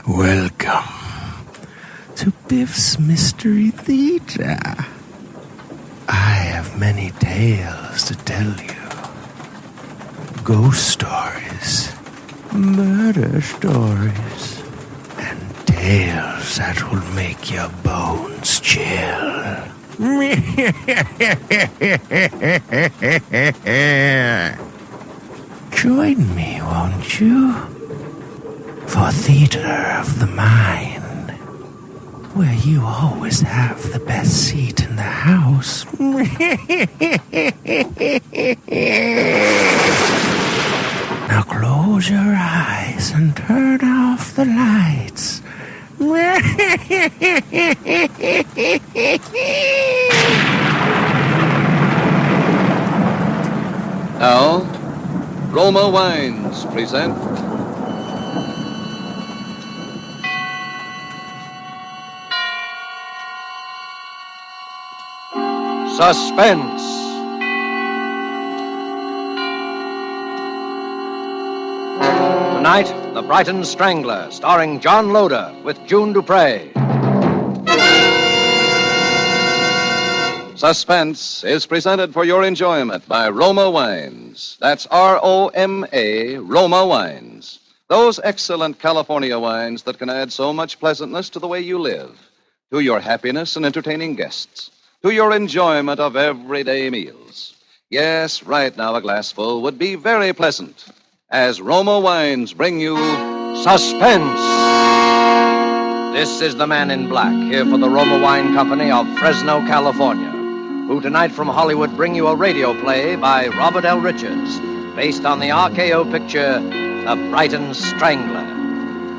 Welcome to Biff's Mystery Theater. I have many tales to tell you. Ghost stories, murder stories, and tales that will make your bones chill. Join me, won't you? For Theater of the Mind, where you always have the best seat in the house. Now close your eyes and turn off the lights. Now, Roma Wines present Suspense. Tonight, The Brighton Strangler, starring John Loder with June Dupre. Suspense is presented for your enjoyment by Roma Wines. That's R-O-M-A, Roma Wines. Those excellent California wines that can add so much pleasantness to the way you live, to your happiness in entertaining guests, to your enjoyment of everyday meals. Yes, right now a glassful would be very pleasant, as Roma Wines bring you Suspense. This is the man in black, here for the Roma Wine Company of Fresno, California, who tonight from Hollywood bring you a radio play by Robert L. Richards, based on the RKO picture, The Brighton Strangler.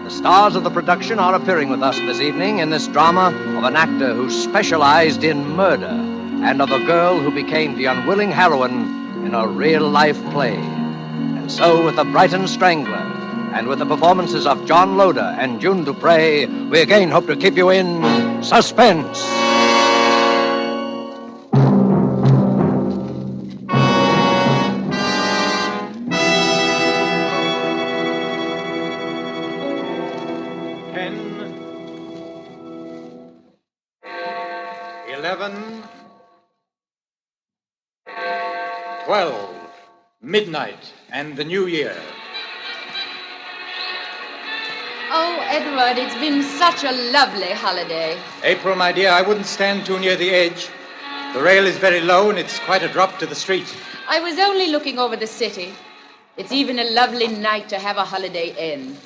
The stars of the production are appearing with us this evening in this drama of an actor who specialized in murder and of a girl who became the unwilling heroine in a real-life play. And so, with The Brighton Strangler, and with the performances of John Loder and June Dupre, we again hope to keep you in suspense. Midnight and the New Year. Oh, Edward, it's been such a lovely holiday. April, my dear, I wouldn't stand too near the edge. The rail is very low and it's quite a drop to the street. I was only looking over the city. It's even a lovely night to have a holiday end,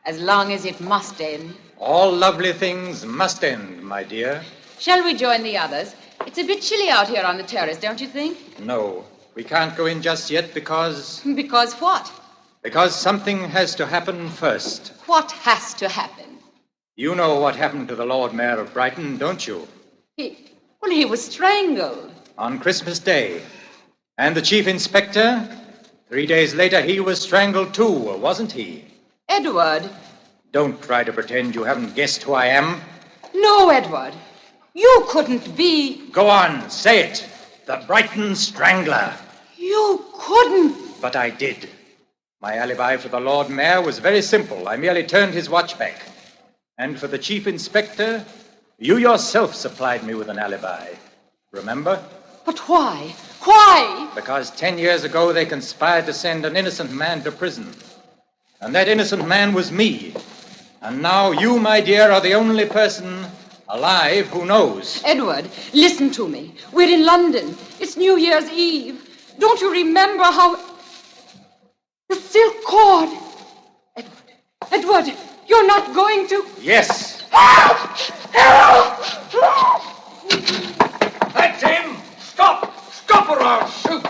as long as it must end. All lovely things must end, my dear. Shall we join the others? It's a bit chilly out here on the terrace, don't you think? No. We can't go in just yet because... Because what? Because something has to happen first. What has to happen? You know what happened to the Lord Mayor of Brighton, don't you? He was strangled. On Christmas Day. And the Chief Inspector, 3 days later, he was strangled too, wasn't he? Edward. Don't try to pretend you haven't guessed who I am. No, Edward. You couldn't be... Go on, say it. The Brighton Strangler. You couldn't. But I did. My alibi for the Lord Mayor was very simple. I merely turned his watch back. And for the Chief Inspector, you yourself supplied me with an alibi. Remember? But why? Why? Because 10 years ago they conspired to send an innocent man to prison. And that innocent man was me. And now you, my dear, are the only person alive who knows. Edward, listen to me. We're in London. It's New Year's Eve. Don't you remember how... The silk cord. Edward, you're not going to... Yes. Help! Help! That's him! Stop! Stop or I'll shoot!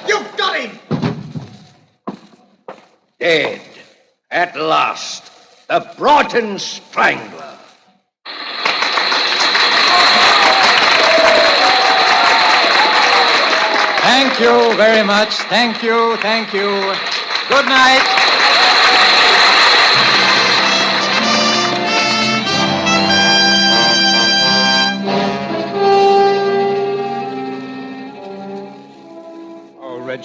You've got him! Dead. At last. The Brighton Strangler. Thank you very much. Thank you. Thank you. Good night.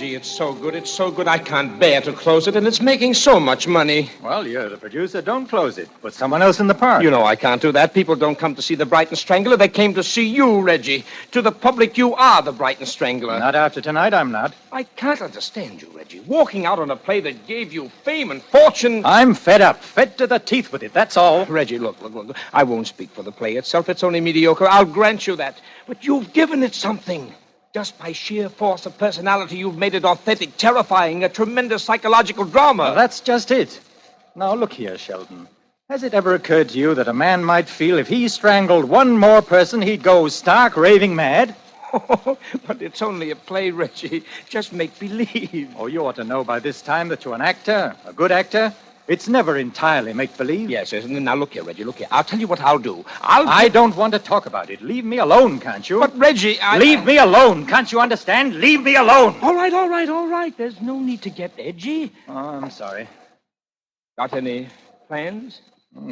Reggie, it's so good. It's so good I can't bear to close it, and it's making so much money. Well, you're the producer. Don't close it. Put someone else in the part. You know I can't do that. People don't come to see the Brighton Strangler. They came to see you, Reggie. To the public, you are the Brighton Strangler. Not after tonight, I'm not. I can't understand you, Reggie. Walking out on a play that gave you fame and fortune. I'm fed up. Fed to the teeth with it, that's all. Reggie, look. I won't speak for the play itself. It's only mediocre. I'll grant you that. But you've given it something. Just by sheer force of personality, you've made it authentic, terrifying, a tremendous psychological drama. Well, that's just it. Now, look here, Sheldon. Has it ever occurred to you that a man might feel if he strangled one more person, he'd go stark raving mad? But it's only a play, Reggie. Just make believe. Oh, you ought to know by this time that you're an actor, a good actor. It's never entirely make-believe. Yes. Now, look here, Reggie, look here. I'll tell you what I'll do. I don't want to talk about it. Leave me alone, can't you? But, Reggie, Leave me alone. Can't you understand? Leave me alone. All right. There's no need to get edgy. Oh, I'm sorry. Got any plans?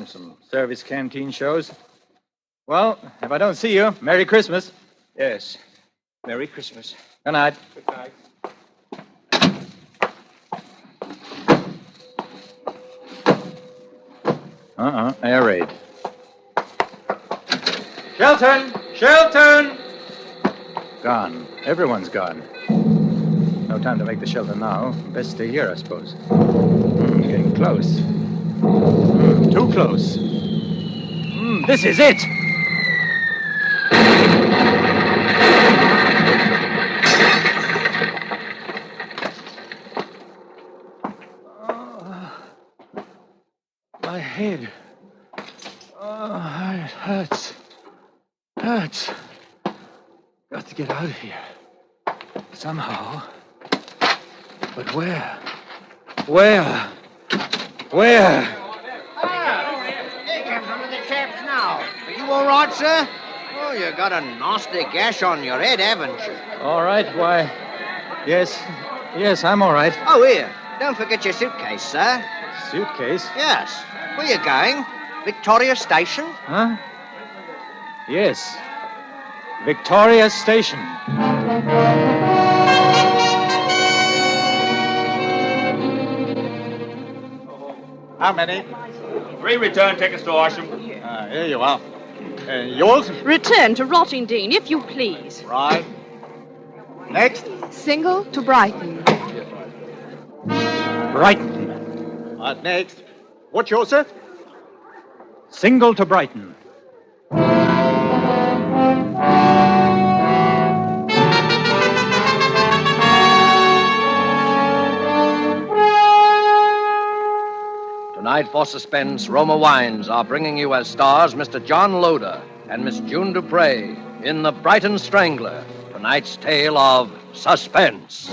Some service canteen shows. Well, if I don't see you, Merry Christmas. Yes. Merry Christmas. Good night. Good night. Air raid. Shelton! Gone. Everyone's gone. No time to make the shelter now. Best stay here, I suppose. Getting close. Too close. This is it! My head. It hurts. Got to get out of here. Somehow. But where? Where? Here comes one of the chaps now. Are you all right, sir? Oh, you got a nasty gash on your head, haven't you? All right, why? Yes, I'm all right. Oh, here. Don't forget your suitcase, sir. Suitcase? Yes. Where you going? Victoria Station? Huh? Yes. Victoria Station. How many? 3 return tickets to Horsham. Here you are. Yours? Return to Rottingdean, if you please. Right. Next? Single to Brighton. Brighton. Right, next. What's yours, sir? Single to Brighton. Tonight for Suspense, Roma Wines are bringing you as stars Mr. John Loder and Miss June Dupre in The Brighton Strangler, tonight's tale of suspense.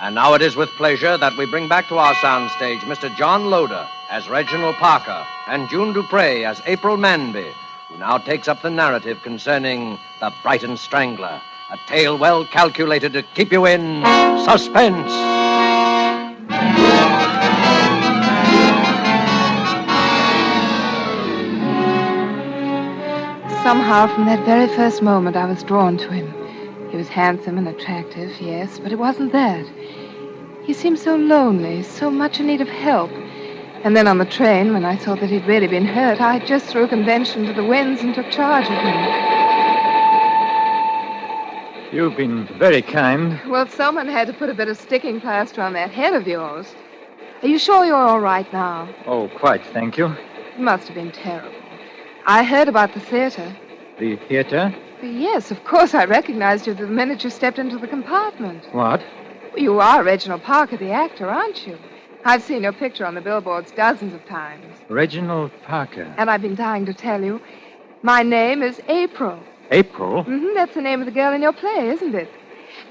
And now it is with pleasure that we bring back to our soundstage Mr. John Loder as Reginald Parker and June Dupre as April Manby, who now takes up the narrative concerning The Brighton Strangler, a tale well calculated to keep you in suspense. Somehow, from that very first moment, I was drawn to him. He was handsome and attractive, yes, but it wasn't that. He seemed so lonely, so much in need of help. And then on the train, when I saw that he'd really been hurt, I just threw convention to the winds and took charge of him. You've been very kind. Well, someone had to put a bit of sticking plaster on that head of yours. Are you sure you're all right now? Oh, quite, thank you. It must have been terrible. I heard about the theater. The theater? Yes, of course I recognized you the minute you stepped into the compartment. What? You are Reginald Parker, the actor, aren't you? I've seen your picture on the billboards dozens of times. Reginald Parker. And I've been dying to tell you. My name is April. April? That's the name of the girl in your play, isn't it?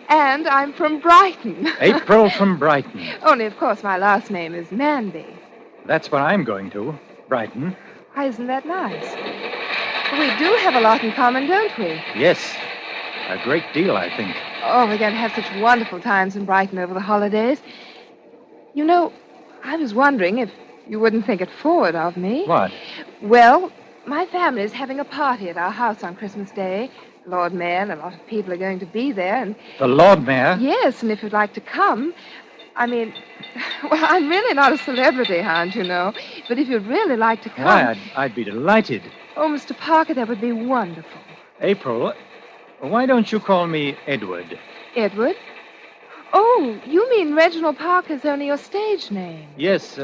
And I'm from Brighton. April from Brighton. Only, of course, my last name is Manby. That's where I'm going to. Brighton. Why, isn't that nice? We do have a lot in common, don't we? Yes. A great deal, I think. Oh, we're going to have such wonderful times in Brighton over the holidays. You know, I was wondering if you wouldn't think it forward of me. What? Well, My family is having a party at our house on Christmas Day. Lord Mayor and a lot of people are going to be there, and... The Lord Mayor? Yes, and if you'd like to come... I mean, well, I'm really not a celebrity, Hound, you know. But if you'd really like to come... Why, I'd be delighted. Oh, Mr. Parker, that would be wonderful. April, why don't you call me Edward? Edward? Oh, you mean Reginald Parker's only your stage name? Yes,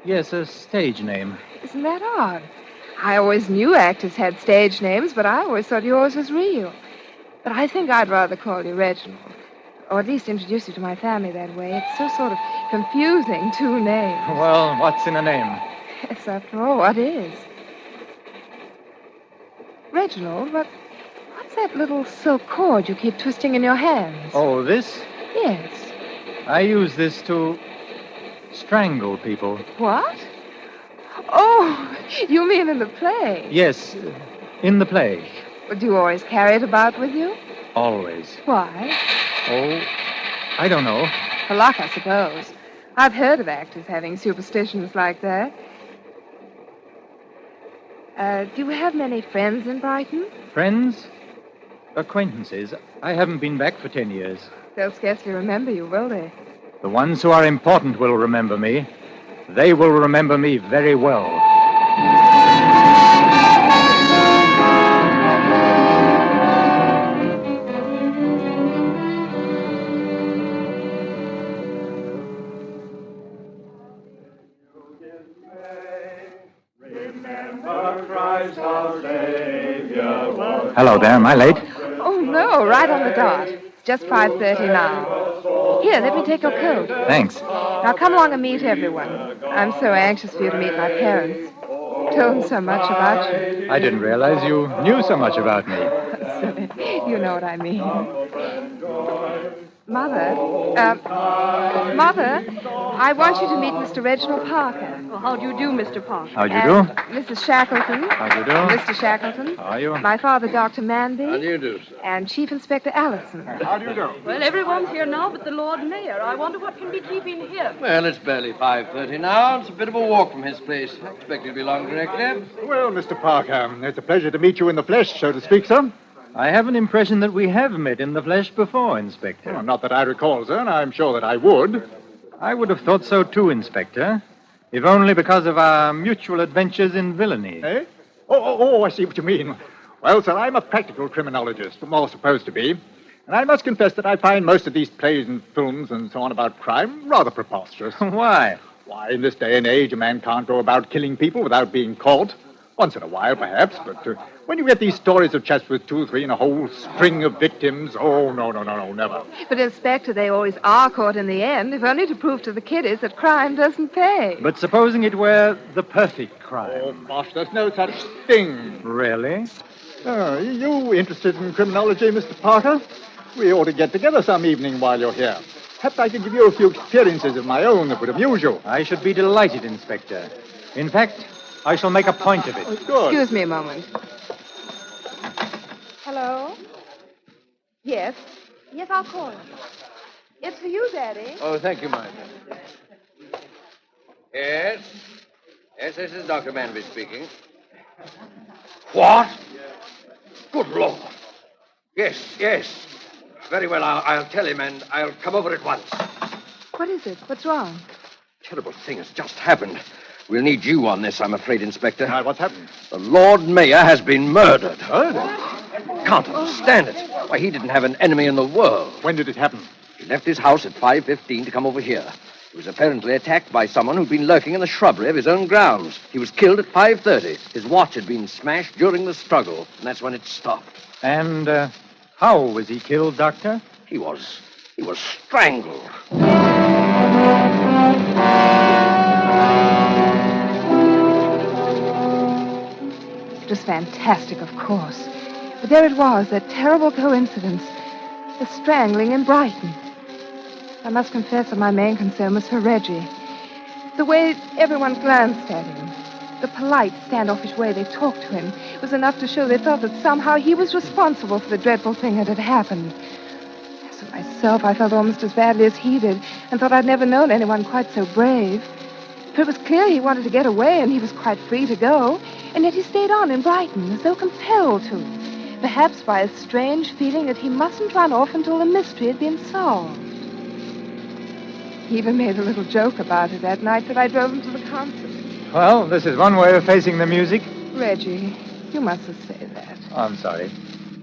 yes, a stage name. Isn't that odd? I always knew actors had stage names, but I always thought yours was real. But I think I'd rather call you Reginald. Or at least introduce you to my family that way. It's so sort of confusing, two names. Well, what's in a name? Yes, after all, what is? Reginald, what's that little silk cord you keep twisting in your hands? Oh, this? Yes. I use this to strangle people. What? Oh, you mean in the play? Yes, in the play. Well, do you always carry it about with you? Always. Why? Oh, I don't know. For luck, I suppose. I've heard of actors having superstitions like that. Do you have many friends in Brighton? Friends? Acquaintances. I haven't been back for 10 years. They'll scarcely remember you, will they? The ones who are important will remember me. They will remember me very well. Hello there, am I late? Oh, no, right on the dot. It's just 5:30 now. Here, let me take your coat. Thanks. Now come along and meet everyone. I'm so anxious for you to meet my parents. Told them so much about you. I didn't realize you knew so much about me. You know what I mean. Mother, I want you to meet Mr. Reginald Parker. Well, how do you do, Mr. Parker? How do you do? Mrs. Shackleton. How do you do? Mr. Shackleton. How are you? My father, Dr. Manby. How do you do, sir? And Chief Inspector Allison. How do you do? Well, everyone's here now but the Lord Mayor. I wonder what can be keeping him. Well, it's barely 5:30 now. It's a bit of a walk from his place. I expect he'll be along directly. Well, Mr. Parker, it's a pleasure to meet you in the flesh, so to speak, sir. I have an impression that we have met in the flesh before, Inspector. Well, not that I recall, sir, and I'm sure that I would. I would have thought so too, Inspector, if only because of our mutual adventures in villainy. Eh? Oh, I see what you mean. Well, sir, I'm a practical criminologist, or supposed to be. And I must confess that I find most of these plays and films and so on about crime rather preposterous. Why? Why, in this day and age, a man can't go about killing people without being caught. Once in a while, perhaps, but when you get these stories of chaps with 2 or 3 and a whole string of victims, oh, no, never. But, Inspector, they always are caught in the end, if only to prove to the kiddies that crime doesn't pay. But supposing it were the perfect crime. Oh, bosh, there's no such thing. Really? Oh, you interested in criminology, Mr. Parker? We ought to get together some evening while you're here. Perhaps I could give you a few experiences of my own that would amuse you. I should be delighted, Inspector. In fact, I shall make a point of it. Oh, good. Excuse me a moment. Hello? Yes? Yes, I'll call him. It's for you, Daddy. Oh, thank you, Martha. Yes? Yes, this is Dr. Manby speaking. What? Good Lord. Yes. Very well, I'll tell him, and I'll come over at once. What is it? What's wrong? Terrible thing has just happened. We'll need you on this, I'm afraid, Inspector. What's happened? The Lord Mayor has been murdered. Murdered? Can't understand it. Why, he didn't have an enemy in the world. When did it happen? He left his house at 5:15 to come over here. He was apparently attacked by someone who'd been lurking in the shrubbery of his own grounds. He was killed at 5:30. His watch had been smashed during the struggle, and that's when it stopped. And how was he killed, Doctor? He was strangled. It was fantastic, of course. But there it was, that terrible coincidence. The strangling in Brighton. I must confess that my main concern was for Reggie. The way everyone glanced at him, the polite, standoffish way they talked to him, was enough to show they felt that somehow he was responsible for the dreadful thing that had happened. As for myself, I felt almost as badly as he did, and thought I'd never known anyone quite so brave. For it was clear he wanted to get away, and he was quite free to go. And yet he stayed on in Brighton, as though compelled to. Perhaps by a strange feeling that he mustn't run off until the mystery had been solved. He even made a little joke about it that night that I drove him to the concert. Well, this is one way of facing the music. Reggie, you mustn't say that. Oh, I'm sorry.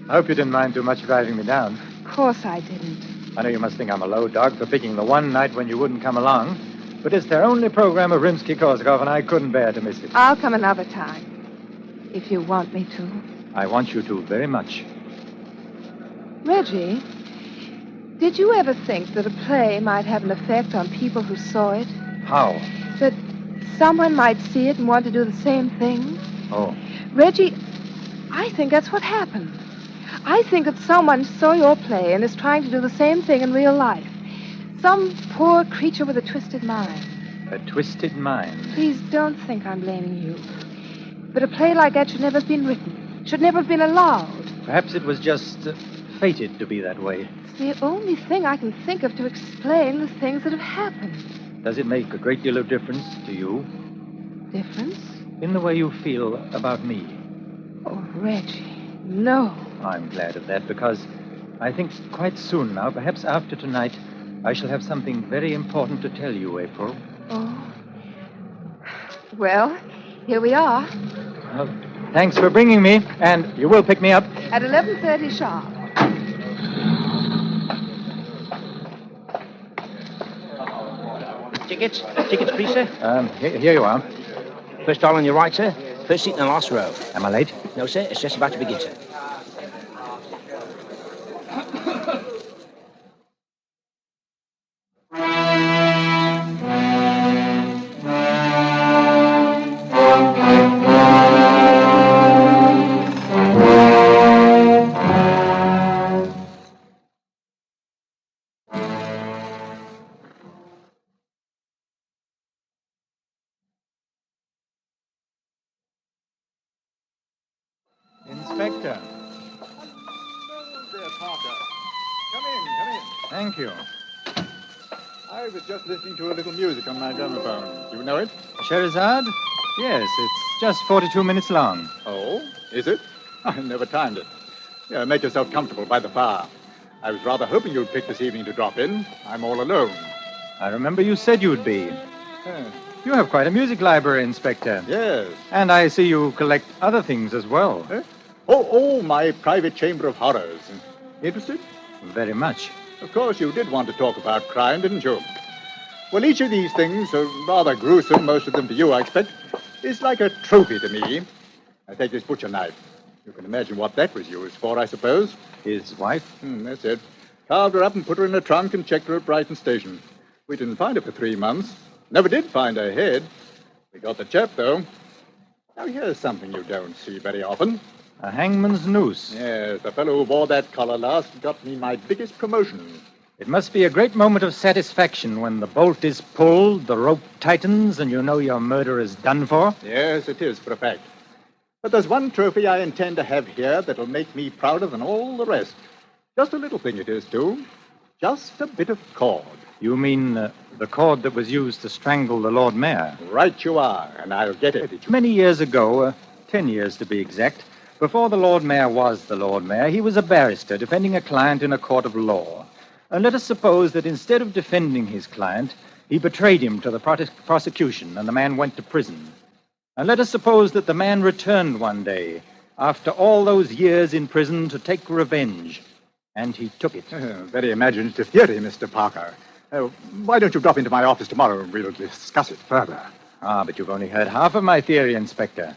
I hope you didn't mind too much driving me down. Of course I didn't. I know you must think I'm a low dog for picking the one night when you wouldn't come along, but it's their only program of Rimsky-Korsakov, and I couldn't bear to miss it. I'll come another time, if you want me to. I want you to very much. Reggie, did you ever think that a play might have an effect on people who saw it? How? That someone might see it and want to do the same thing? Oh. Reggie, I think that's what happened. I think that someone saw your play and is trying to do the same thing in real life. Some poor creature with a twisted mind. A twisted mind? Please don't think I'm blaming you. But a play like that should never have been written. Should never have been allowed. Perhaps it was just fated to be that way. It's the only thing I can think of to explain the things that have happened. Does it make a great deal of difference to you? Difference? In the way you feel about me? Oh, Reggie, no. I'm glad of that, because I think quite soon now, perhaps after tonight, I shall have something very important to tell you, April. Oh. Well, here we are. Well, thanks for bringing me, and you will pick me up. At 11:30 sharp. Tickets, please, sir. Here you are. First stall on your right, sir. First seat in the last row. Am I late? No, sir. It's just about to begin, sir. Inspector. There, Parker. Come in. Thank you. I was just listening to a little music on my gramophone. Do you know it? Scheherazade? Yes, it's just 42 minutes long. Oh, is it? I never timed it. Yeah, make yourself comfortable by the fire. I was rather hoping you'd pick this evening to drop in. I'm all alone. I remember you said you'd be. You have quite a music library, Inspector. Yes. And I see you collect other things as well. Oh, my private chamber of horrors. Interested? Very much. Of course, you did want to talk about crime, didn't you? Well, each of these things, rather gruesome, most of them to you, I expect, is like a trophy to me. I take this butcher knife. You can imagine what that was used for, I suppose. His wife? That's it. Carved her up and put her in a trunk and checked her at Brighton station. We didn't find her for 3 months. Never did find her head. We got the chap, though. Now, here's something you don't see very often. A hangman's noose. Yes, the fellow who wore that collar last got me my biggest promotion. It must be a great moment of satisfaction when the bolt is pulled, the rope tightens, and you know your murder is done for. Yes, it is, for a fact. But there's one trophy I intend to have here that'll make me prouder than all the rest. Just a little thing it is, too. Just a bit of cord. You mean the cord that was used to strangle the Lord Mayor? Right you are, and I'll get it. Many years ago, 10 years to be exact, before the Lord Mayor was the Lord Mayor, he was a barrister defending a client in a court of law. And let us suppose that instead of defending his client, he betrayed him to the prosecution and the man went to prison. And let us suppose that the man returned one day, after all those years in prison, to take revenge. And he took it. Very imaginative theory, Mr. Parker. Why don't you drop into my office tomorrow and we'll discuss it further? But you've only heard half of my theory, Inspector.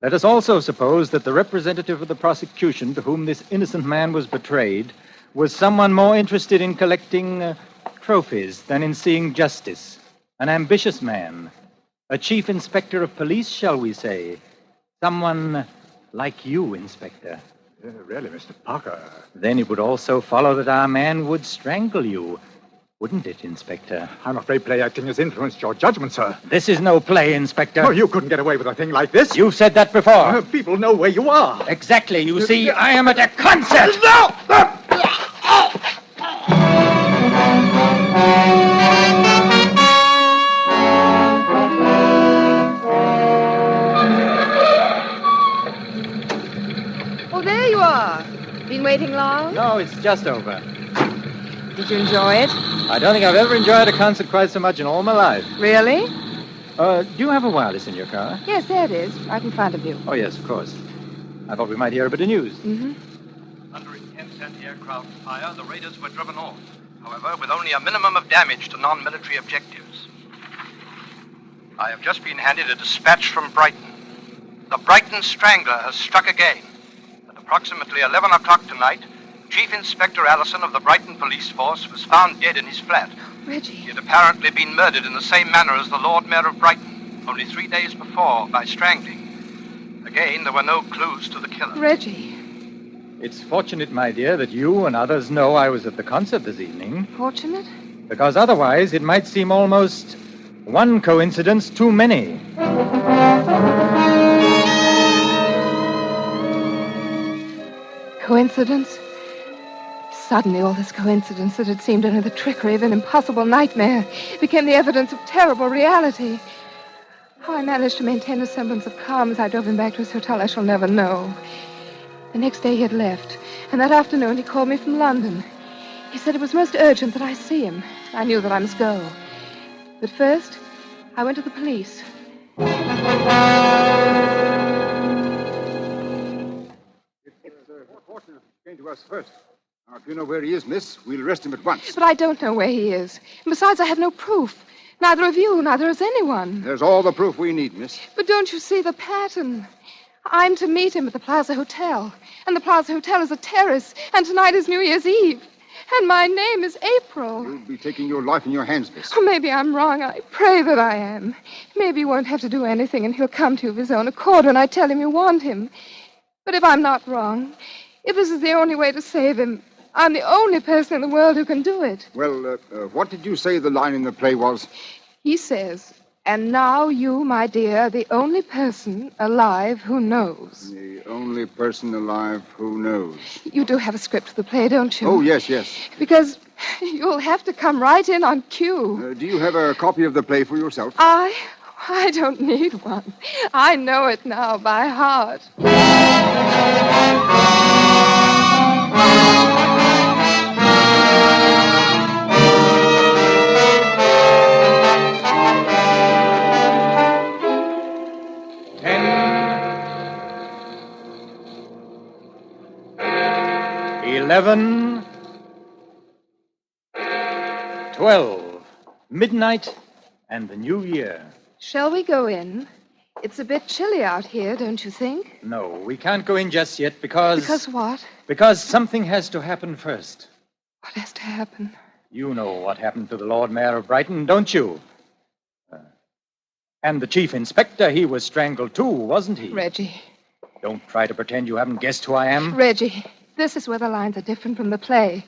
Let us also suppose that the representative of the prosecution to whom this innocent man was betrayed was someone more interested in collecting trophies than in seeing justice. An ambitious man. A chief inspector of police, shall we say. Someone like you, Inspector. Really, Mr. Parker? Then it would also follow that our man would strangle you. Wouldn't it, Inspector? I'm afraid play acting has influenced your judgment, sir. This is no play, Inspector. Oh, you couldn't get away with a thing like this. You've said that before. People know where you are. Exactly. You see, I am at a concert. No! just over. Did you enjoy it? I don't think I've ever enjoyed a concert quite so much in all my life. Really? Do you have a wireless in your car? Yes, there it is, right in front of you. Oh, yes, of course. I thought we might hear a bit of news. Mm-hmm. Under intense anti-aircraft fire, the raiders were driven off. However, with only a minimum of damage to non-military objectives. I have just been handed a dispatch from Brighton. The Brighton Strangler has struck again. At approximately 11 o'clock tonight, Chief Inspector Allison of the Brighton Police Force was found dead in his flat. Reggie. He had apparently been murdered in the same manner as the Lord Mayor of Brighton, only 3 days before, by strangling. Again, there were no clues to the killer. Reggie. It's fortunate, my dear, that you and others know I was at the concert this evening. Fortunate? Because otherwise it might seem almost one coincidence too many. Coincidence? Suddenly, all this coincidence that had seemed only the trickery of an impossible nightmare became the evidence of terrible reality. How I managed to maintain a semblance of calm as I drove him back to his hotel, I shall never know. The next day he had left, and that afternoon he called me from London. He said it was most urgent that I see him. I knew that I must go. But first, I went to the police. Came to us first. Now, if you know where he is, miss, we'll arrest him at once. But I don't know where he is. And besides, I have no proof. Neither of you, neither has anyone. There's all the proof we need, miss. But don't you see the pattern? I'm to meet him at the Plaza Hotel. And the Plaza Hotel is a terrace. And tonight is New Year's Eve. And my name is April. You'll be taking your life in your hands, miss. Oh, maybe I'm wrong. I pray that I am. Maybe you won't have to do anything, and he'll come to you of his own accord when I tell him you want him. But if I'm not wrong, if this is the only way to save him, I'm the only person in the world who can do it. Well, what did you say the line in the play was? He says, and now you, my dear, are the only person alive who knows. The only person alive who knows. You do have a script of the play, don't you? Oh, yes, yes. Because you'll have to come right in on cue. Do you have a copy of the play for yourself? I don't need one. I know it now by heart. 11, 12, midnight, and the new year. Shall we go in? It's a bit chilly out here, don't you think? No, we can't go in just yet because... Because what? Because something has to happen first. What has to happen? You know what happened to the Lord Mayor of Brighton, don't you? And the Chief Inspector, he was strangled too, wasn't he? Reggie. Don't try to pretend you haven't guessed who I am. Reggie, this is where the lines are different from the play.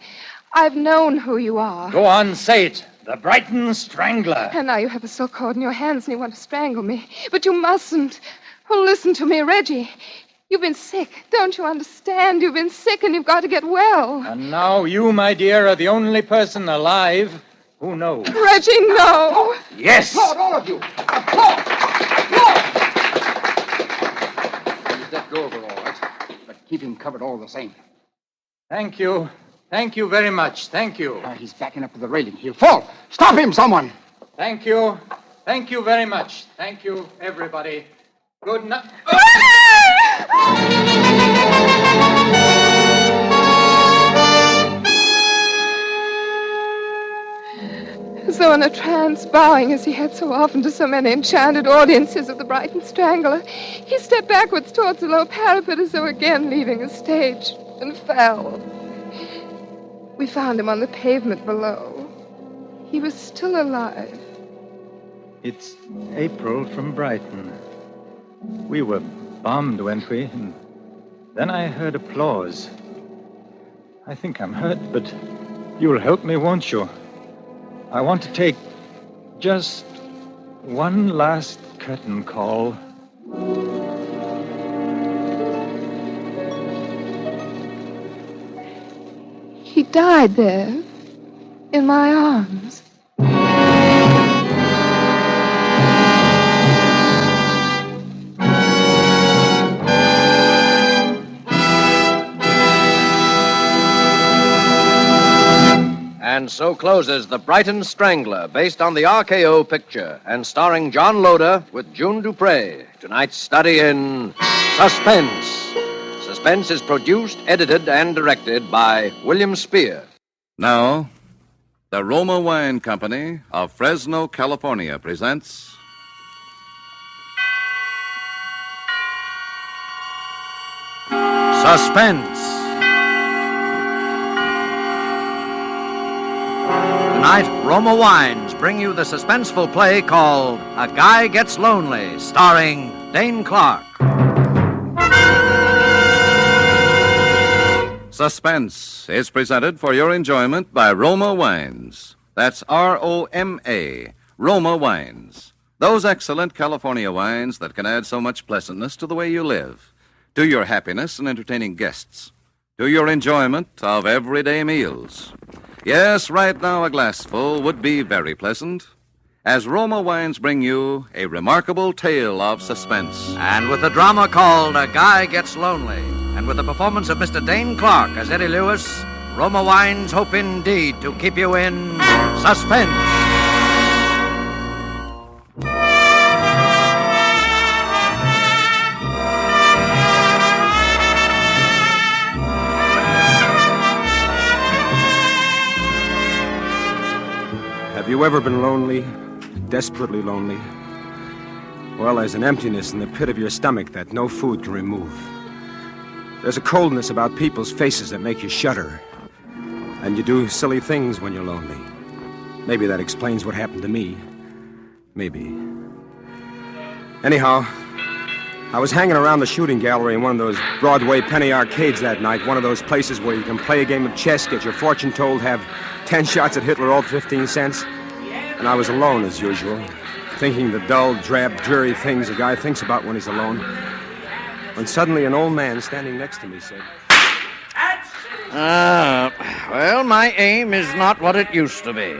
I've known who you are. Go on, say it. The Brighton Strangler. And now you have a silk cord in your hands and you want to strangle me. But you mustn't. Oh, listen to me, Reggie. You've been sick. Don't you understand? You've been sick and you've got to get well. And now you, my dear, are the only person alive who knows. Reggie, no. Yes. Applaud, all of you. Applaud. Applaud. He's let go of her, all right. But keep him covered all the same. Thank you. Thank you very much. Thank you. He's backing up to the railing. He'll fall. Stop him, someone. Thank you. Thank you very much. Thank you, everybody. Good night. As though in a trance, bowing as he had so often to so many enchanted audiences of the Brighton Strangler, he stepped backwards towards the low parapet as though again leaving the stage, and fell. We found him on the pavement below. He was still alive. It's April from Brighton. We were bombed, weren't we? And then I heard applause. I think I'm hurt, but you'll help me, won't you? I want to take just one last curtain call. He died there, in my arms. And so closes The Brighton Strangler, based on the RKO picture, and starring John Loder with June Dupre. Tonight's study in Suspense. Suspense is produced, edited, and directed by William Spear. Now, the Roma Wine Company of Fresno, California presents Suspense. Tonight, Roma Wines bring you the suspenseful play called A Guy Gets Lonely, starring Dane Clark. Suspense is presented for your enjoyment by Roma Wines. That's R-O-M-A, Roma Wines. Those excellent California wines that can add so much pleasantness to the way you live, to your happiness in entertaining guests, to your enjoyment of everyday meals. Yes, right now a glassful would be very pleasant, as Roma Wines bring you a remarkable tale of suspense. And with the drama called A Guy Gets Lonely, and with the performance of Mr. Dane Clark as Eddie Lewis, Roma Wines hope indeed to keep you in suspense. Have you ever been lonely? Desperately lonely? Well, there's an emptiness in the pit of your stomach that no food can remove. There's a coldness about people's faces that make you shudder. And you do silly things when you're lonely. Maybe that explains what happened to me. Maybe. Anyhow, I was hanging around the shooting gallery in one of those Broadway penny arcades that night, one of those places where you can play a game of chess, get your fortune told, have 10 shots at Hitler, all 15 cents. And I was alone, as usual, thinking the dull, drab, dreary things a guy thinks about when he's alone. When suddenly an old man standing next to me said, Well, my aim is not what it used to be.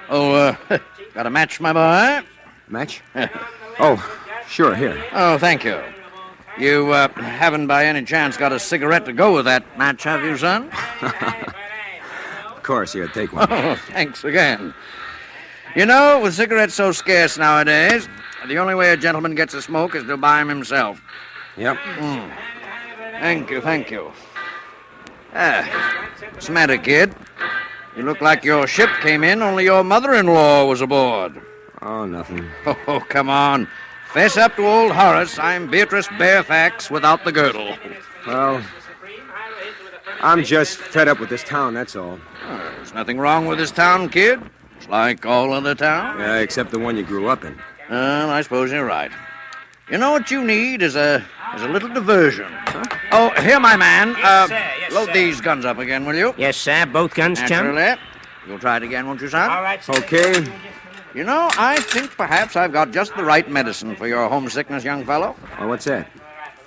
Oh, got a match, my boy? Match? Oh, sure, here. Oh, thank you. You haven't by any chance got a cigarette to go with that match, have you, son? Of course, here, take one. Oh, thanks again. You know, with cigarettes so scarce nowadays, the only way a gentleman gets a smoke is to buy 'em himself. Yep. Thank you, thank you. What's the matter, kid? You look like your ship came in, only your mother-in-law was aboard. Oh, nothing. Oh, come on. Fess up to old Horace. I'm Beatrice Barefax without the girdle. Well, I'm just fed up with this town, that's all. Oh, there's nothing wrong with this town, kid. It's like all other towns. Yeah, except the one you grew up in. Well, I suppose you're right. You know what you need is a little diversion. Huh? Oh, here, my man. Load these guns up again, will you? Yes, sir. Both guns, chum. Naturally. You'll try it again, won't you, son? All right, sir. Okay. You know, I think perhaps I've got just the right medicine for your homesickness, young fellow. Well, what's that?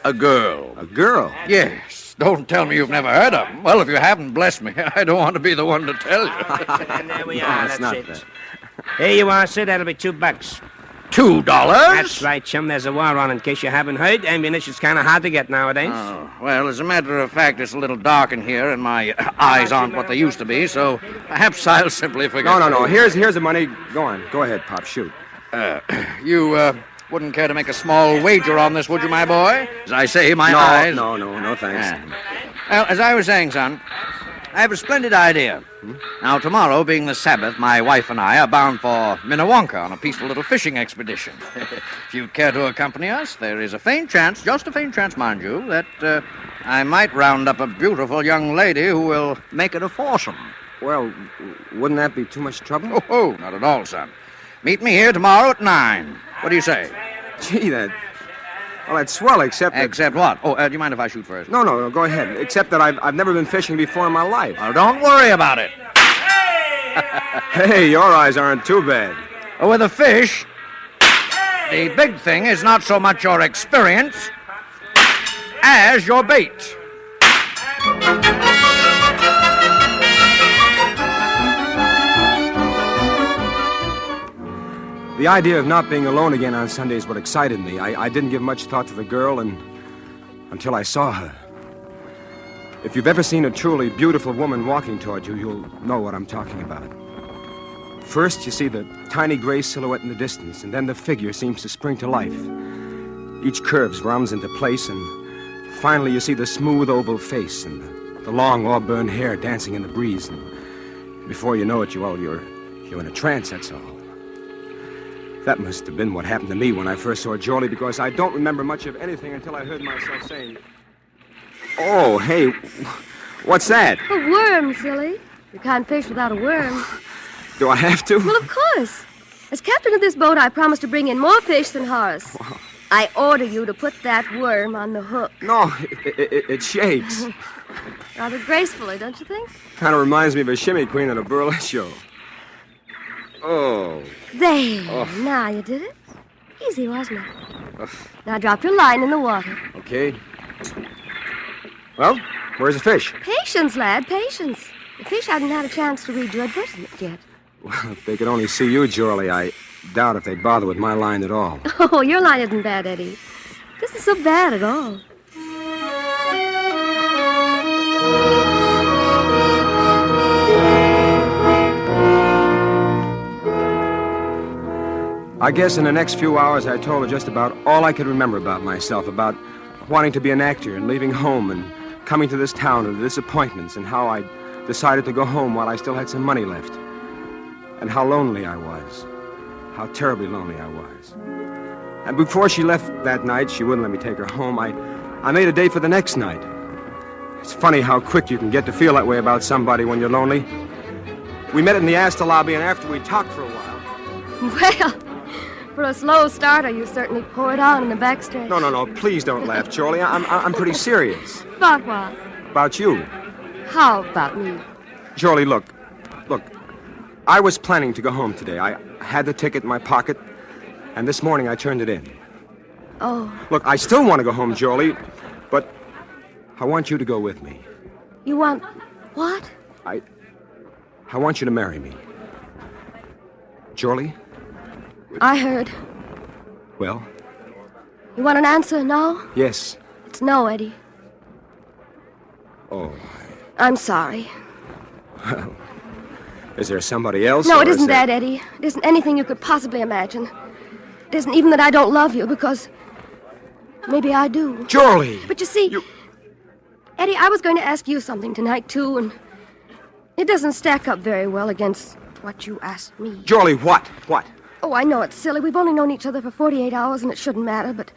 A girl. A girl? Yes. Don't tell me you've never heard of them. Well, if you haven't, bless me. I don't want to be the one to tell you. And there we No, are. it's That's not it. that. Here you are, sir. That'll be $2. $2? That's right, chum. There's a war on, in case you haven't heard. Ammunition's kind of hard to get nowadays. Oh, well, as a matter of fact, it's a little dark in here, and my eyes aren't what they used to be, so perhaps I'll simply forget. No. Here's the money. Go on. Go ahead, Pop. Shoot. You wouldn't care to make a small wager on this, would you, my boy? As I say, my eyes... No, thanks. Well, as I was saying, son, I have a splendid idea. Now, tomorrow, being the Sabbath, my wife and I are bound for Minnewanka on a peaceful little fishing expedition. If you'd care to accompany us, there is a faint chance, just a faint chance, mind you, that I might round up a beautiful young lady who will make it a foursome. Well, wouldn't that be too much trouble? Oh, not at all, son. Meet me here tomorrow at 9. What do you say? Gee, that's swell, except that... Except what? Oh, do you mind if I shoot first? No, go ahead. Except that I've never been fishing before in my life. Well, don't worry about it. Hey, your eyes aren't too bad. With a fish, the big thing is not so much your experience as your bait. The idea of not being alone again on Sunday is what excited me. I didn't give much thought to the girl until I saw her. If you've ever seen a truly beautiful woman walking toward you, you'll know what I'm talking about. First, you see the tiny gray silhouette in the distance, and then the figure seems to spring to life. Each curve rounds into place, and finally you see the smooth oval face and the long auburn hair dancing in the breeze. And before you know it, you're in a trance, that's all. That must have been what happened to me when I first saw Jorlie, because I don't remember much of anything until I heard myself saying, "Oh, hey, what's that?" A worm, silly. You can't fish without a worm. Do I have to? Well, of course. As captain of this boat, I promise to bring in more fish than Horace. Wow. I order you to put that worm on the hook. No, it shakes. Rather gracefully, don't you think? Kind of reminds me of a shimmy queen at a burlesque show. Oh. There. Oh. Now you did it. Easy, wasn't it? Now drop your line in the water. Okay. Well, where's the fish? Patience, lad, patience. The fish hadn't had a chance to read your advertisement yet. Well, if they could only see you, Jorlie, I doubt if they'd bother with my line at all. Oh, your line isn't bad, Eddie. This isn't so bad at all. I guess in the next few hours I told her just about all I could remember about myself, about wanting to be an actor and leaving home and coming to this town and the disappointments, and how I decided to go home while I still had some money left, and how lonely I was, how terribly lonely I was. And before she left that night, she wouldn't let me take her home. I made a date for the next night. It's funny how quick you can get to feel that way about somebody when you're lonely. We met in the Astor lobby, and after we talked for a while... Well, for a slow starter, you certainly poured on in the backstretch. No, please don't laugh, Jorlie. I'm pretty serious. About what? About you. How about me? Jorlie, look. I was planning to go home today. I had the ticket in my pocket, and this morning I turned it in. Oh. Look, I still want to go home, Jorlie, but I want you to go with me. You want what? I want you to marry me. Jorlie? I heard. Well? You want an answer now? Yes. It's no, Eddie. Oh. I'm sorry. Well, is there somebody else? No, it isn't that, Eddie. It isn't anything you could possibly imagine. It isn't even that I don't love you, because maybe I do. Jorlie! But you see, Eddie, I was going to ask you something tonight, too, and it doesn't stack up very well against what you asked me. Jorlie, what? What? Oh, I know it's silly. We've only known each other for 48 hours, and it shouldn't matter, but...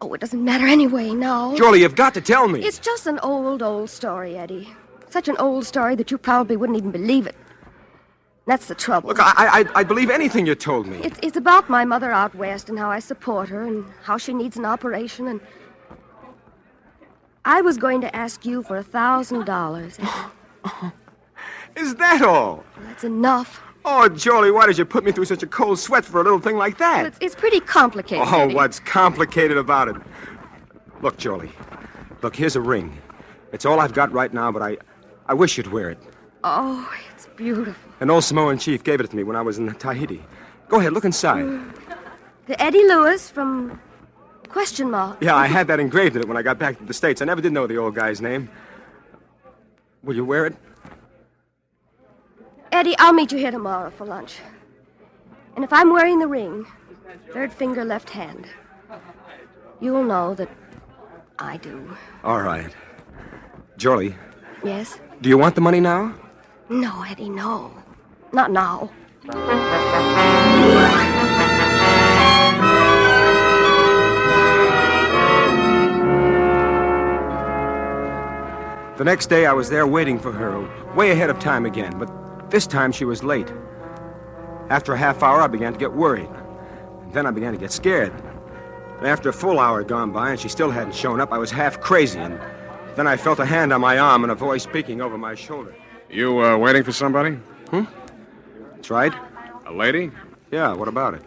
Oh, it doesn't matter anyway now. Jorlie, you've got to tell me. It's just an old story, Eddie. Such an old story that you probably wouldn't even believe it. That's the trouble. Look, I believe anything you told me. It's about my mother out west and how I support her and how she needs an operation, and... I was going to ask you for $1,000. Is that all? That's enough. Oh, Jorlie, why did you put me through such a cold sweat for a little thing like that? Well, it's pretty complicated, Oh, Eddie. what's complicated about it? Look, Jorlie. Look, here's a ring. It's all I've got right now, but I wish you'd wear it. Oh, it's beautiful. An old Samoan chief gave it to me when I was in Tahiti. Go ahead, look inside. The Eddie Lewis from... ? Yeah, I had that engraved in it when I got back to the States. I never did know the old guy's name. Will you wear it? Eddie, I'll meet you here tomorrow for lunch. And if I'm wearing the ring, third finger, left hand, you'll know that I do. All right. Jorlie. Yes? Do you want the money now? No, Eddie, no. Not now. The next day I was there waiting for her, way ahead of time again, but this time she was late. After a half hour, I began to get worried. And then I began to get scared. And after a full hour had gone by and she still hadn't shown up, I was half crazy, and then I felt a hand on my arm and a voice speaking over my shoulder. You, waiting for somebody? That's right. A lady? Yeah, what about it?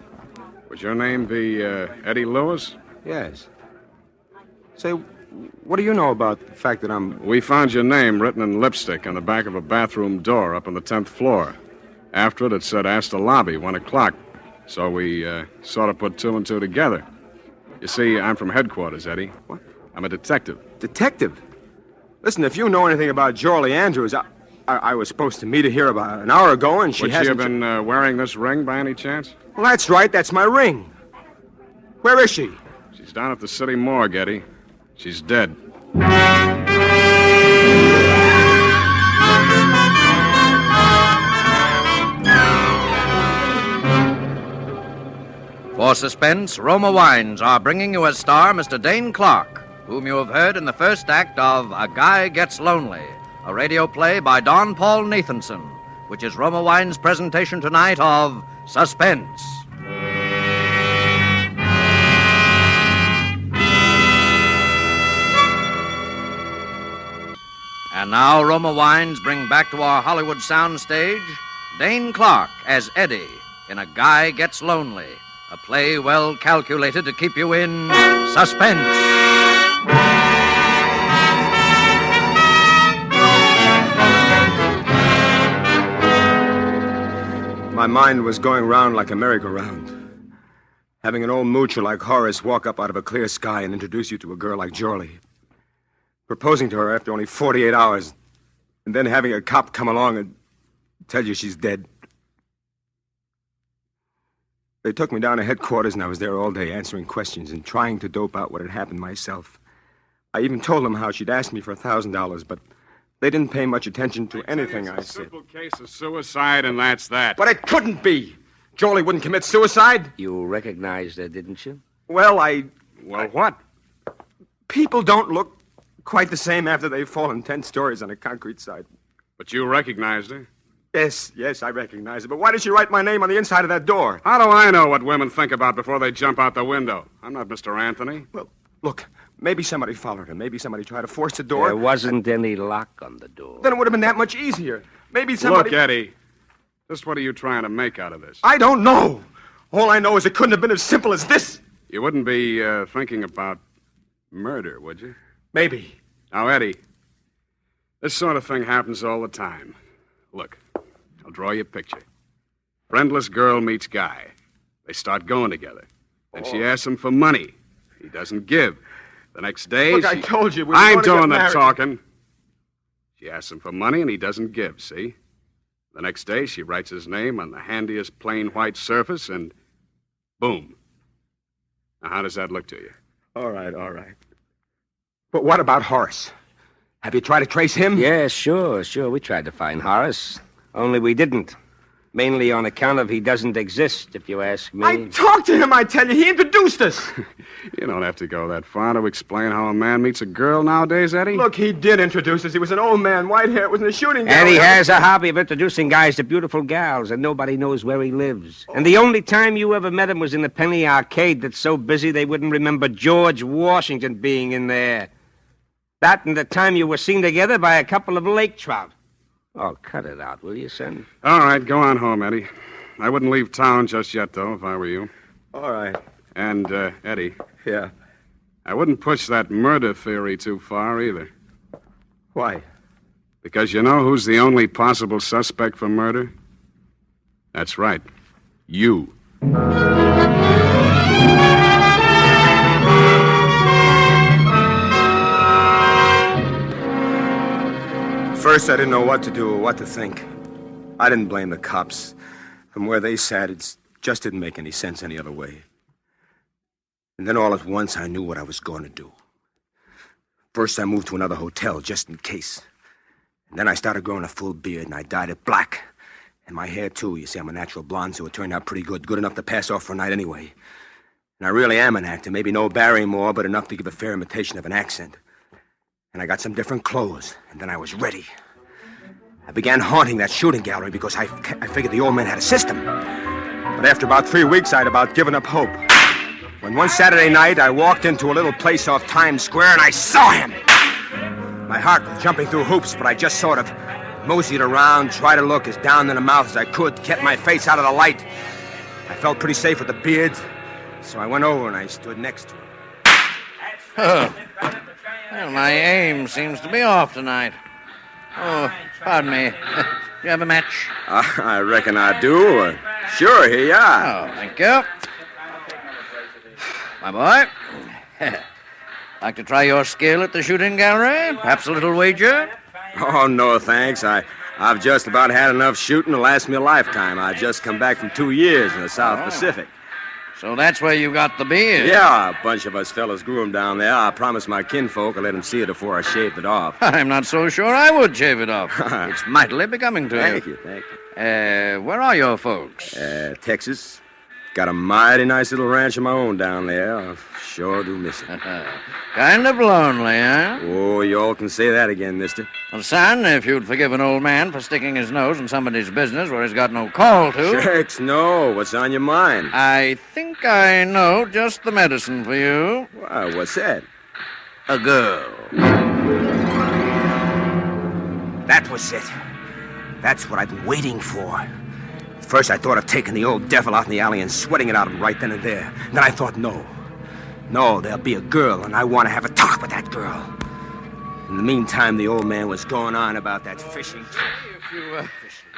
Would your name be, Eddie Lewis? Yes. Say, what do you know about the fact that I'm... We found your name written in lipstick on the back of a bathroom door up on the 10th floor. After it said Astor Lobby, 1 o'clock. So we, sort of put 2 and 2 together. You see, I'm from headquarters, Eddie. What? I'm a detective. Detective? Listen, if you know anything about Jorley Andrews, I was supposed to meet her here about an hour ago, and Would she have been wearing this ring by any chance? Well, that's right. That's my ring. Where is she? She's down at the city morgue, Eddie. She's dead. For Suspense, Roma Wines are bringing you as star Mr. Dane Clark, whom you have heard in the first act of A Guy Gets Lonely, a radio play by Don Paul Nathanson, which is Roma Wines' presentation tonight of Suspense. And now Roma Wines bring back to our Hollywood soundstage Dane Clark as Eddie in A Guy Gets Lonely, a play well calculated to keep you in suspense. My mind was going round like a merry-go-round. Having an old moocher like Horace walk up out of a clear sky and introduce you to a girl like Jorley. Proposing to her after only 48 hours. And then having a cop come along and tell you she's dead. They took me down to headquarters, and I was there all day answering questions and trying to dope out what had happened myself. I even told them how she'd asked me for $1,000, but they didn't pay much attention to anything I said. Simple case of suicide, and that's that. But it couldn't be. Jorley wouldn't commit suicide. You recognized her, didn't you? Well, Well, what? People don't look quite the same after they've fallen 10 stories on a concrete sidewalk. But you recognized her? Yes, I recognize it. But why did she write my name on the inside of that door? How do I know what women think about before they jump out the window? I'm not Mr. Anthony. Well, look, maybe somebody followed her. Maybe somebody tried to force the door. There wasn't any lock on the door. Then it would have been that much easier. Maybe somebody... Look, Eddie, just what are you trying to make out of this? I don't know. All I know is it couldn't have been as simple as this. You wouldn't be thinking about murder, would you? Maybe. Now, Eddie, this sort of thing happens all the time. Look, I'll draw you a picture. Friendless girl meets guy. They start going together. Then she asks him for money. He doesn't give. The next day, Look, I told you we were I'm going to get doing the married. talking. She asks him for money, and he doesn't give, see? The next day, she writes his name on the handiest plain white surface, and boom. Now, how does that look to you? All right. But what about Horace? Have you tried to trace him? Yeah, sure. We tried to find Horace. Only we didn't. Mainly on account of he doesn't exist, if you ask me. I talked to him, I tell you. He introduced us. You don't have to go that far to explain how a man meets a girl nowadays, Eddie. Look, he did introduce us. He was an old man, white hair. It was in a shooting gallery. And he has a hobby of introducing guys to beautiful gals, and nobody knows where he lives. And the only time you ever met him was in the Penny Arcade that's so busy they wouldn't remember George Washington being in there. That and the time you were seen together by a couple of lake trout. Oh, cut it out, will you, son? All right, go on home, Eddie. I wouldn't leave town just yet, though, if I were you. All right. And, Eddie. Yeah. I wouldn't push that murder theory too far, either. Why? Because you know who's the only possible suspect for murder? That's right. You. First, I didn't know what to do or what to think. I didn't blame the cops. From where they sat, it just didn't make any sense any other way. And then all at once, I knew what I was going to do. First, I moved to another hotel, just in case. And then I started growing a full beard, and I dyed it black. And my hair, too. You see, I'm a natural blonde, so it turned out pretty good. Good enough to pass off for a night anyway. And I really am an actor. Maybe no Barrymore, but enough to give a fair imitation of an accent. And I got some different clothes, and then I was ready. I began haunting that shooting gallery because I figured the old man had a system. But after about 3 weeks, I'd about given up hope. When one Saturday night, I walked into a little place off Times Square, and I saw him. My heart was jumping through hoops, but I just sort of moseyed around, tried to look as down in the mouth as I could, kept my face out of the light. I felt pretty safe with the beard, so I went over and I stood next to him. Oh. Well, my aim seems to be off tonight. Oh, pardon me. Do you have a match? I reckon I do. Sure, here you are. Oh, thank you. My boy. Like to try your skill at the shooting gallery? Perhaps a little wager? Oh, no, thanks. I've just about had enough shooting to last me a lifetime. I just come back from 2 years in the South Pacific. So that's where you got the beard? Yeah, a bunch of us fellas grew him down there. I promised my kinfolk I'd let him see it before I shaved it off. I'm not so sure I would shave it off. It's mightily becoming to you. Thank you. Where are your folks? Texas. Got a mighty nice little ranch of my own down there. I sure do miss it. Kind of lonely, huh? Oh, you all can say that again, mister. Well, son, if you'd forgive an old man for sticking his nose in somebody's business where he's got no call to... Shucks, no. What's on your mind? I think I know just the medicine for you. Why, what's that? A girl. That was it. That's what I've been waiting for. First, I thought of taking the old devil out in the alley and sweating it out of him right then and there. And then I thought, no, there'll be a girl, and I want to have a talk with that girl. In the meantime, the old man was going on about that fishing trip.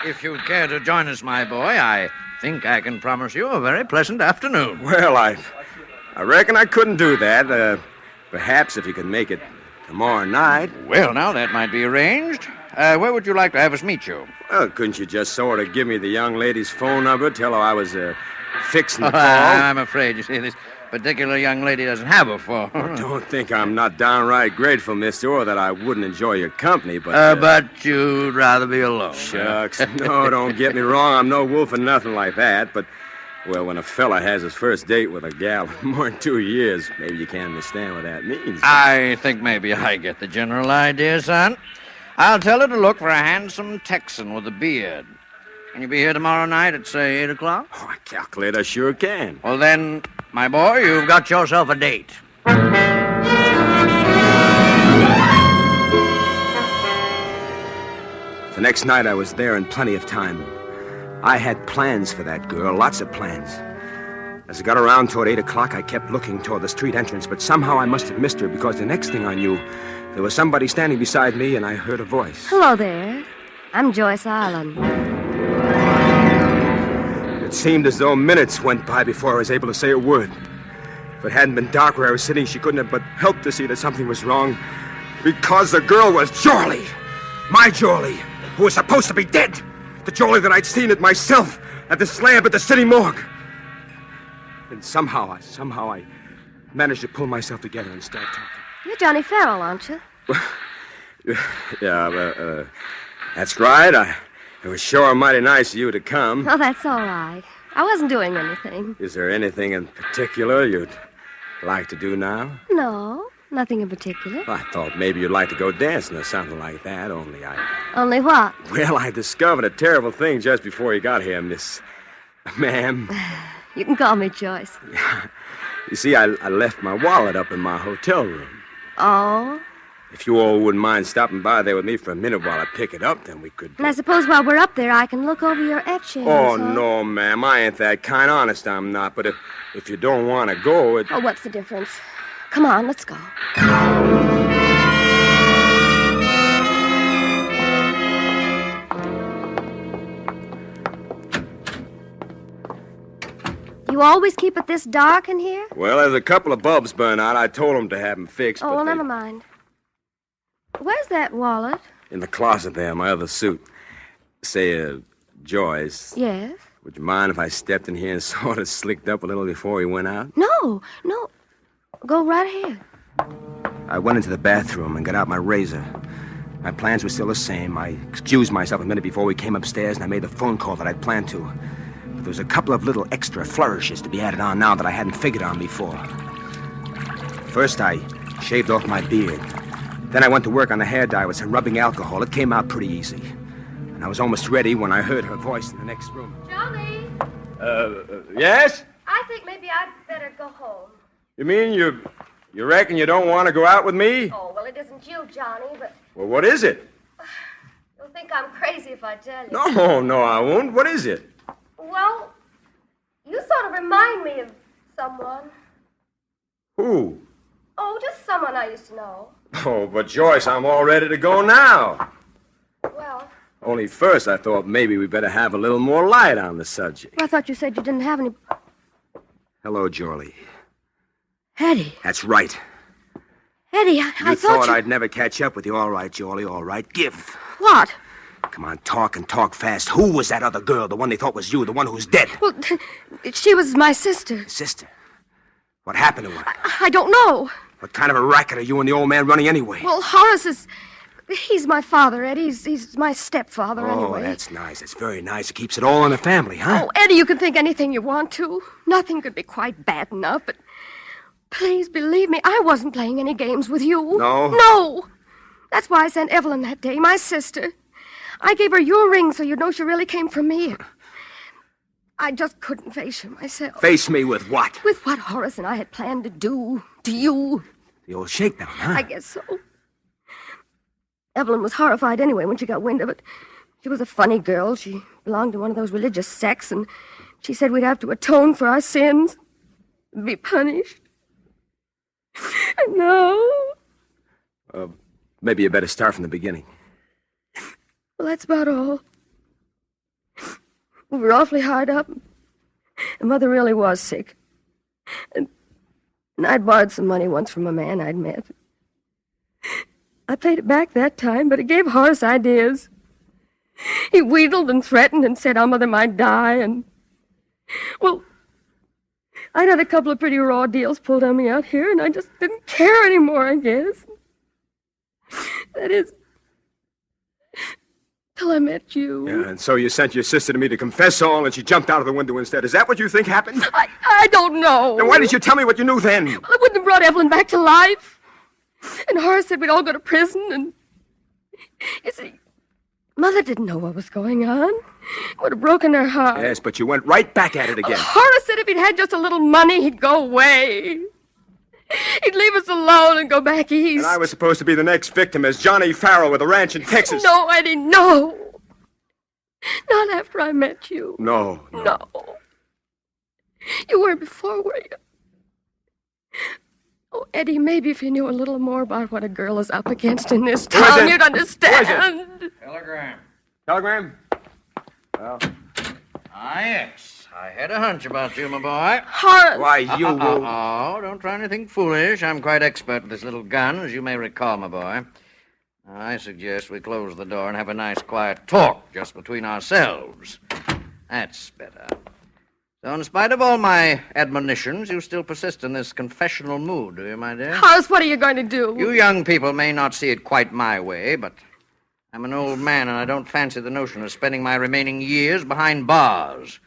If you'd care to join us, my boy, I think I can promise you a very pleasant afternoon. Well, I reckon I couldn't do that. Perhaps if you could make it tomorrow night. Well, now, that might be arranged. Where would you like to have us meet you? Well, couldn't you just sort of give me the young lady's phone number, tell her I was fixing the call? I'm afraid, you see, this particular young lady doesn't have a phone. Don't think I'm not downright grateful, mister, or that I wouldn't enjoy your company, but... But you'd rather be alone. Shucks. No, don't get me wrong. I'm no wolf or nothing like that, but... Well, when a fella has his first date with a gal in more than 2 years, maybe you can't understand what that means. I think maybe I get the general idea, son. I'll tell her to look for a handsome Texan with a beard. Can you be here tomorrow night at, say, 8 o'clock? Oh, I calculate I sure can. Well, then, my boy, you've got yourself a date. The next night I was there in plenty of time. I had plans for that girl, lots of plans. As I got around toward 8 o'clock, I kept looking toward the street entrance, but somehow I must have missed her because the next thing I knew, there was somebody standing beside me and I heard a voice. Hello there. I'm Joyce Island. It seemed as though minutes went by before I was able to say a word. If it hadn't been dark where I was sitting, she couldn't have but helped to see that something was wrong. Because the girl was Jorley. My Jorley, who was supposed to be dead. The Jorley that I'd seen it myself at the slab at the city morgue. And somehow I managed to pull myself together and start talking. You're Johnny Farrell, aren't you? Yeah, that's right. It was sure mighty nice of you to come. Oh, that's all right. I wasn't doing anything. Is there anything in particular you'd like to do now? No, nothing in particular. I thought maybe you'd like to go dancing or something like that, Only what? Well, I discovered a terrible thing just before you got here, Miss... Ma'am. You can call me Joyce. You see, I left my wallet up in my hotel room. Oh? If you all wouldn't mind stopping by there with me for a minute while I pick it up, then we could... And I suppose while we're up there, I can look over your etchings. Oh, huh? no, ma'am. I ain't that kind. Honest, I'm not. But if you don't want to go, it... Oh, what's the difference? Come on, let's go. You always keep it this dark in here? Well, there's a couple of bulbs burn out. I told them to have them fixed. Oh, well, never mind. Where's that wallet? In the closet there, my other suit. Say, Joyce. Yes? Would you mind if I stepped in here and sort of slicked up a little before we went out? No. Go right ahead. I went into the bathroom and got out my razor. My plans were still the same. I excused myself a minute before we came upstairs, and I made the phone call that I'd planned to. But there was a couple of little extra flourishes to be added on now that I hadn't figured on before. First, I shaved off my beard. Then I went to work on the hair dye with some rubbing alcohol. It came out pretty easy. And I was almost ready when I heard her voice in the next room. Johnny? Yes? I think maybe I'd better go home. You mean you reckon you don't want to go out with me? Oh, well, it isn't you, Johnny, but Well, what is it? you'll think I'm crazy if I tell you. No, I won't. What is it? Well, you sort of remind me of someone. Who? Oh, just someone I used to know. Oh, but Joyce, I'm all ready to go now. Well, Only first I thought maybe we better have a little more light on the subject. I thought you said you didn't have any... Hello, Jorley. Eddie. That's right. Eddie, I You thought I'd never catch up with you. All right, Jolie, all right. Give. What? Come on, talk and talk fast. Who was that other girl, the one they thought was you, the one who was dead? Well, she was my sister. Sister? What happened to her? I don't know. What kind of a racket are you and the old man running anyway? Well, Horace is... He's my father, Eddie. He's my stepfather, anyway. Oh, that's nice. It's very nice. It keeps it all in the family, huh? Oh, Eddie, you can think anything you want to. Nothing could be quite bad enough, but... Please believe me, I wasn't playing any games with you. No? No! That's why I sent Evelyn that day, my sister. I gave her your ring so you'd know she really came from me. I just couldn't face you myself. Face me with what? With what Horace and I had planned to do to you. The old shakedown, huh? I guess so. Evelyn was horrified anyway when she got wind of it. She was a funny girl. She belonged to one of those religious sects, and she said we'd have to atone for our sins, be punished. No. Maybe you better start from the beginning. Well, that's about all. We were awfully hard up. And Mother really was sick. And I'd borrowed some money once from a man I'd met. I paid it back that time, but it gave Horace ideas. He wheedled and threatened and said our mother might die, and... Well, I'd had a couple of pretty raw deals pulled on me out here, and I just didn't care anymore, I guess. That is... till I met you. Yeah, and so you sent your sister to me to confess all, and she jumped out of the window instead. Is that what you think happened? I don't know. Then why did you tell me what you knew then? Well, I wouldn't have brought Evelyn back to life. And Horace said we'd all go to prison, and... You see, Mother didn't know what was going on. It would have broken her heart. Yes, but you went right back at it again. Horace said if he'd had just a little money, he'd go away. He'd leave us alone and go back east. And I was supposed to be the next victim as Johnny Farrell with a ranch in Texas. No, Eddie, no. Not after I met you. No. No. You were before, were you? Oh, Eddie, maybe if you knew a little more about what a girl is up against in this town, you'd understand. Telegram. Telegram? Well. Yes. I had a hunch about you, my boy. Horace! Why, you... Oh, don't try anything foolish. I'm quite expert with this little gun, as you may recall, my boy. I suggest we close the door and have a nice quiet talk just between ourselves. That's better. So in spite of all my admonitions, you still persist in this confessional mood, do you, my dear? Horace, what are you going to do? You young people may not see it quite my way, but I'm an old man and I don't fancy the notion of spending my remaining years behind bars.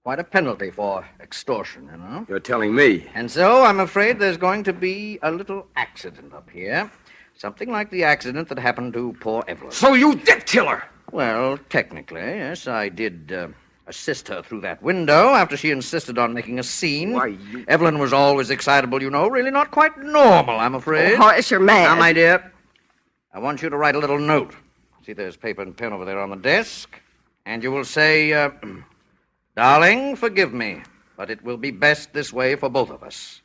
Quite a penalty for extortion, you know? You're telling me. And so I'm afraid there's going to be a little accident up here. Something like the accident that happened to poor Evelyn. So you did kill her? Well, technically, yes, I did assist her through that window after she insisted on making a scene. Why, you... Evelyn was always excitable, you know. Really not quite normal, I'm afraid. Oh, Horace, you're mad. Now, my dear, I want you to write a little note. See, there's paper and pen over there on the desk. And you will say, darling, forgive me, but it will be best this way for both of us.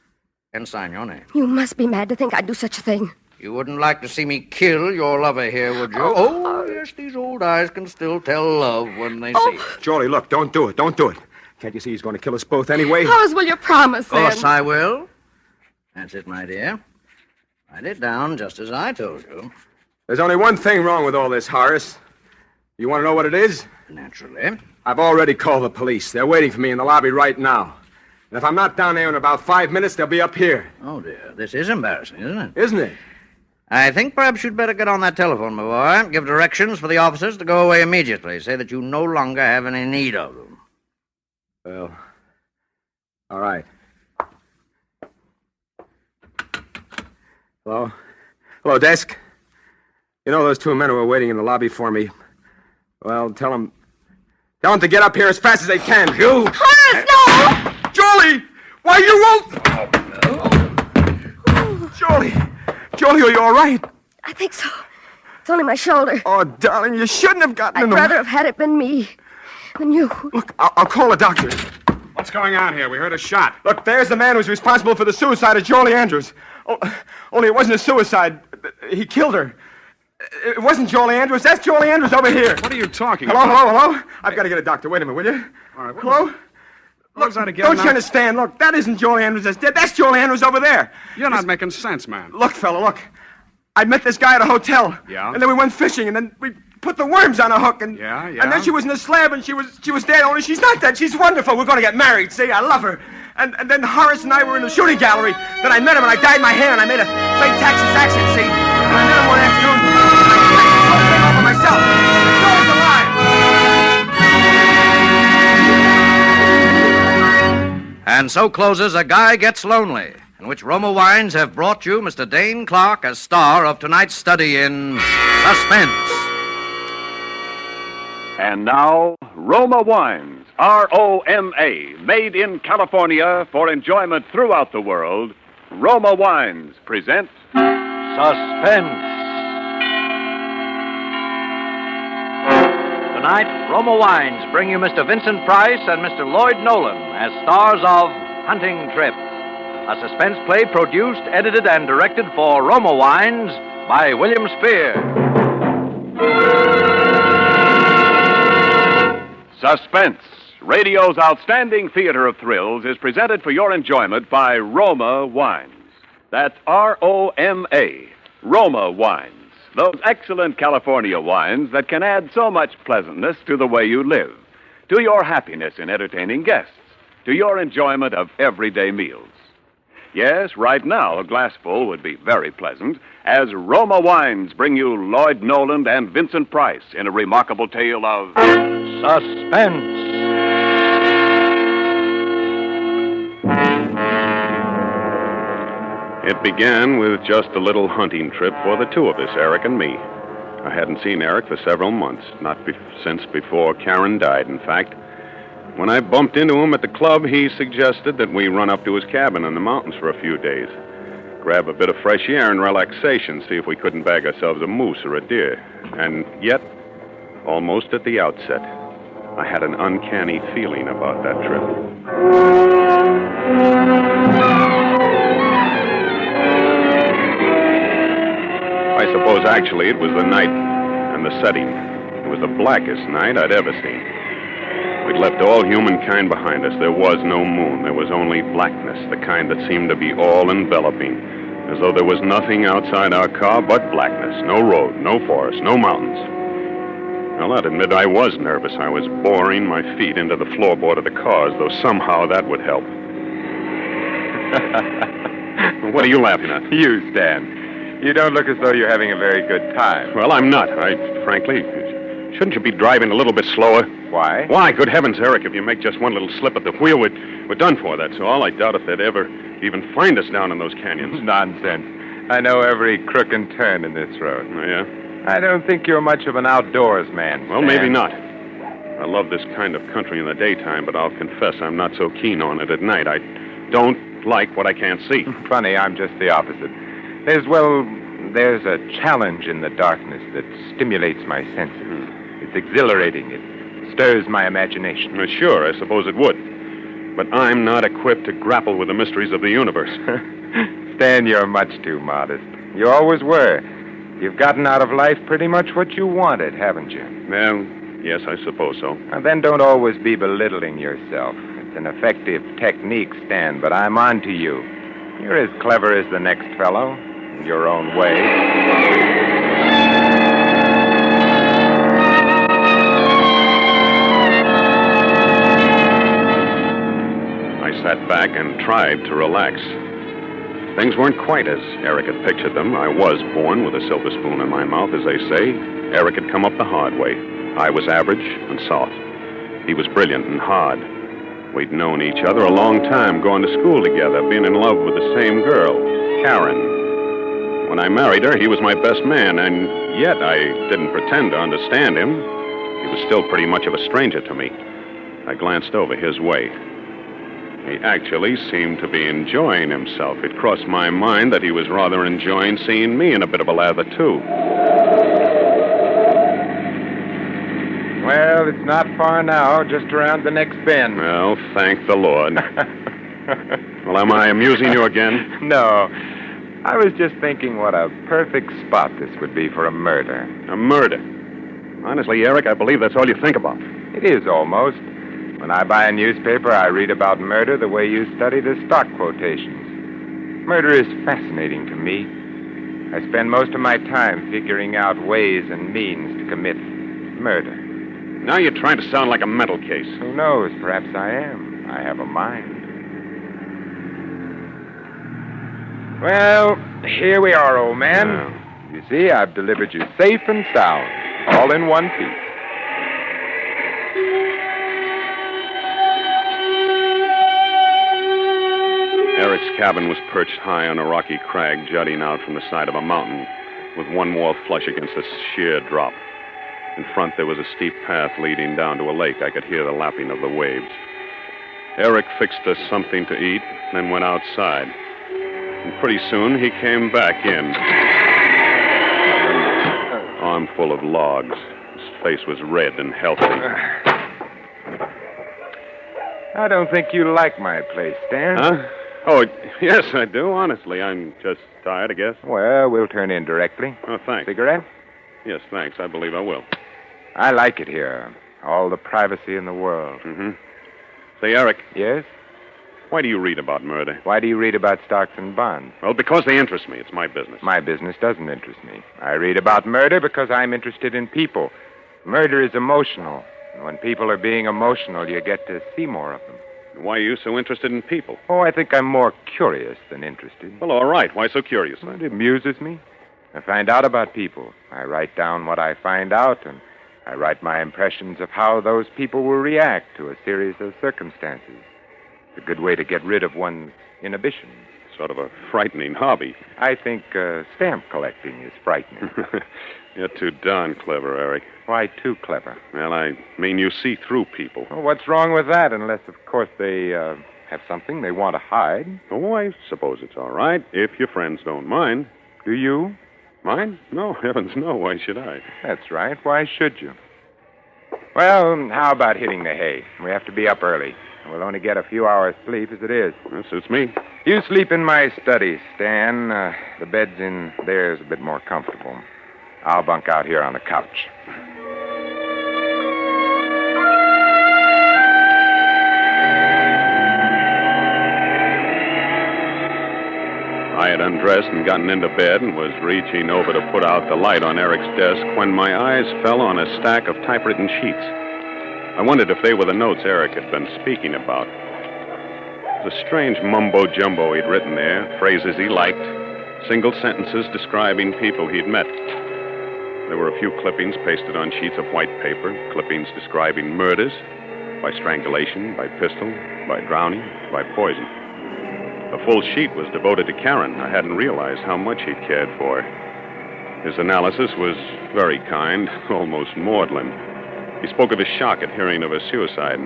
And sign your name. You must be mad to think I'd do such a thing. You wouldn't like to see me kill your lover here, would you? Oh, yes, these old eyes can still tell love when they see it. Jolie, look, don't do it. Don't do it. Can't you see he's going to kill us both anyway? Horace, will you promise, Of course then? I will. That's it, my dear. Write it down just as I told you. There's only one thing wrong with all this, Horace. You want to know what it is? Naturally. I've already called the police. They're waiting for me in the lobby right now. And if I'm not down there in about 5 minutes, they'll be up here. Oh, dear. This is embarrassing, isn't it? Isn't it? I think perhaps you'd better get on that telephone, my boy. Give directions for the officers to go away immediately. Say that you no longer have any need of them. Well, all right. Hello? Hello, desk. You know those two men who are waiting in the lobby for me? Well, tell them to get up here as fast as they can. You! Horace, no! Jolie! Why, you won't... Jolie! Jolie, are you all right? I think so. It's only my shoulder. Oh, darling, you shouldn't have gotten in the... I'd rather have had it been me than you. Look, I'll call a doctor. What's going on here? We heard a shot. Look, there's the man who's responsible for the suicide of Jolie Andrews. Oh, only it wasn't a suicide. He killed her. It wasn't Jolie Andrews. That's Jolie Andrews over here. What are you talking about? about? Hello? I've got to get a doctor. Wait a minute, will you? All right. Hello? What's that again? Don't you understand? Look, that isn't Jolie Andrews that's dead. That's Jolie Andrews over there. You're not making sense, man. Look, fella, look. I met this guy at a hotel. Yeah? And then we went fishing, and then we put the worms on a hook, and... Yeah? And then she was in the slab, and she was dead, only she's not dead. She's wonderful. We're going to get married, see? I love her. And then Horace and I were in the shooting gallery. Then I met him, and I dyed my hair, and I made a straight Texas accent, see? And I met him one afternoon, and I practiced the whole thing over myself. Joey's alive. And so closes A Guy Gets Lonely, in which Roma Wines have brought you Mr. Dane Clark as star of tonight's study in Suspense. And now, Roma Wines, R-O-M-A, made in California for enjoyment throughout the world. Roma Wines present Suspense. Tonight, Roma Wines bring you Mr. Vincent Price and Mr. Lloyd Nolan as stars of Hunting Trip, a suspense play produced, edited, and directed for Roma Wines by William Spear. Suspense, radio's outstanding theater of thrills, is presented for your enjoyment by Roma Wines. That's R-O-M-A, Roma Wines. Those excellent California wines that can add so much pleasantness to the way you live, to your happiness in entertaining guests, to your enjoyment of everyday meals. Yes, right now, a glassful would be very pleasant, as Roma Wines bring you Lloyd Nolan and Vincent Price in a remarkable tale of suspense. It began with just a little hunting trip for the two of us, Eric and me. I hadn't seen Eric for several months, since before Karen died, in fact. When I bumped into him at the club, he suggested that we run up to his cabin in the mountains for a few days, grab a bit of fresh air and relaxation, see if we couldn't bag ourselves a moose or a deer. And yet, almost at the outset, I had an uncanny feeling about that trip. I suppose actually it was the night and the setting. It was the blackest night I'd ever seen. We'd left all humankind behind us. There was no moon. There was only blackness, the kind that seemed to be all-enveloping, as though there was nothing outside our car but blackness. No road, no forest, no mountains. Well, I'd admit I was nervous. I was boring my feet into the floorboard of the car as though somehow that would help. What are you laughing at? You, Stan. You don't look as though you're having a very good time. Well, I'm not. Frankly, shouldn't you be driving a little bit slower? Why? Why? Good heavens, Eric, if you make just one little slip at the wheel, we're done for, that's all. I doubt if they'd ever even find us down in those canyons. Nonsense. I know every crook and turn in this road. Oh, yeah? I don't think you're much of an outdoors man, Well, Stan. maybe not. I love this kind of country in the daytime, but I'll confess I'm not so keen on it at night. I don't like what I can't see. Funny, I'm just the opposite. There's a challenge in the darkness that stimulates my senses. It's exhilarating. It stirs my imagination. Well, sure, I suppose it would. But I'm not equipped to grapple with the mysteries of the universe. Stan, you're much too modest. You always were. You've gotten out of life pretty much what you wanted, haven't you? Well, yes, I suppose so. Now, then don't always be belittling yourself. It's an effective technique, Stan, but I'm on to you. You're as clever as the next fellow, in your own way. I sat back and tried to relax. Things weren't quite as Eric had pictured them. I was born with a silver spoon in my mouth, as they say. Eric had come up the hard way. I was average and soft. He was brilliant and hard. We'd known each other a long time, going to school together, being in love with the same girl, Karen. When I married her, he was my best man, and yet I didn't pretend to understand him. He was still pretty much of a stranger to me. I glanced over his way. He actually seemed to be enjoying himself. It crossed my mind that he was rather enjoying seeing me in a bit of a lather, too. Well, it's not far now, just around the next bend. Well, thank the Lord. Well, am I amusing you again? No. I was just thinking what a perfect spot this would be for a murder. A murder? Honestly, Eric, I believe that's all you think about. It is almost. When I buy a newspaper, I read about murder the way you study the stock quotations. Murder is fascinating to me. I spend most of my time figuring out ways and means to commit murder. Now you're trying to sound like a mental case. Who knows? Perhaps I am. I have a mind. Well, here we are, old man. You see, I've delivered you safe and sound, all in one piece. Eric's cabin was perched high on a rocky crag jutting out from the side of a mountain, with one wall flush against a sheer drop. In front, there was a steep path leading down to a lake. I could hear the lapping of the waves. Eric fixed us something to eat, then went outside. And pretty soon, he came back in. An armful of logs. His face was red and healthy. I don't think you like my place, Stan. Huh? Oh, yes, I do, honestly. I'm just tired, I guess. Well, we'll turn in directly. Oh, thanks. Cigarette? Yes, thanks. I believe I will. I like it here. All the privacy in the world. Mm-hmm. Say, Eric. Yes? Why do you read about murder? Why do you read about stocks and bonds? Well, because they interest me. It's my business. My business doesn't interest me. I read about murder because I'm interested in people. Murder is emotional. And when people are being emotional, you get to see more of them. Why are you so interested in people? Oh, I think I'm more curious than interested. Well, all right. Why so curious, then? It amuses me. I find out about people. I write down what I find out, and I write my impressions of how those people will react to a series of circumstances. It's a good way to get rid of one's inhibitions. Sort of a frightening hobby. I think stamp collecting is frightening. You're too darn clever, Eric. Why too clever? Well, I mean you see through people. Well, what's wrong with that, unless, of course, they have something they want to hide? Oh, I suppose it's all right, if your friends don't mind. Do you? Mind? No, heavens no. Why should I? That's right. Why should you? Well, how about hitting the hay? We have to be up early. We'll only get a few hours' sleep as it is. That suits me. You sleep in my study, Stan. The bed's in there is a bit more comfortable. I'll bunk out here on the couch. I had undressed and gotten into bed and was reaching over to put out the light on Eric's desk when my eyes fell on a stack of typewritten sheets. I wondered if they were the notes Eric had been speaking about. The strange mumbo-jumbo he'd written there, phrases he liked, single sentences describing people he'd met. There were a few clippings pasted on sheets of white paper, clippings describing murders, by strangulation, by pistol, by drowning, by poison. The full sheet was devoted to Karen. I hadn't realized how much he'd cared for her. His analysis was very kind, almost maudlin. He spoke of his shock at hearing of her suicide.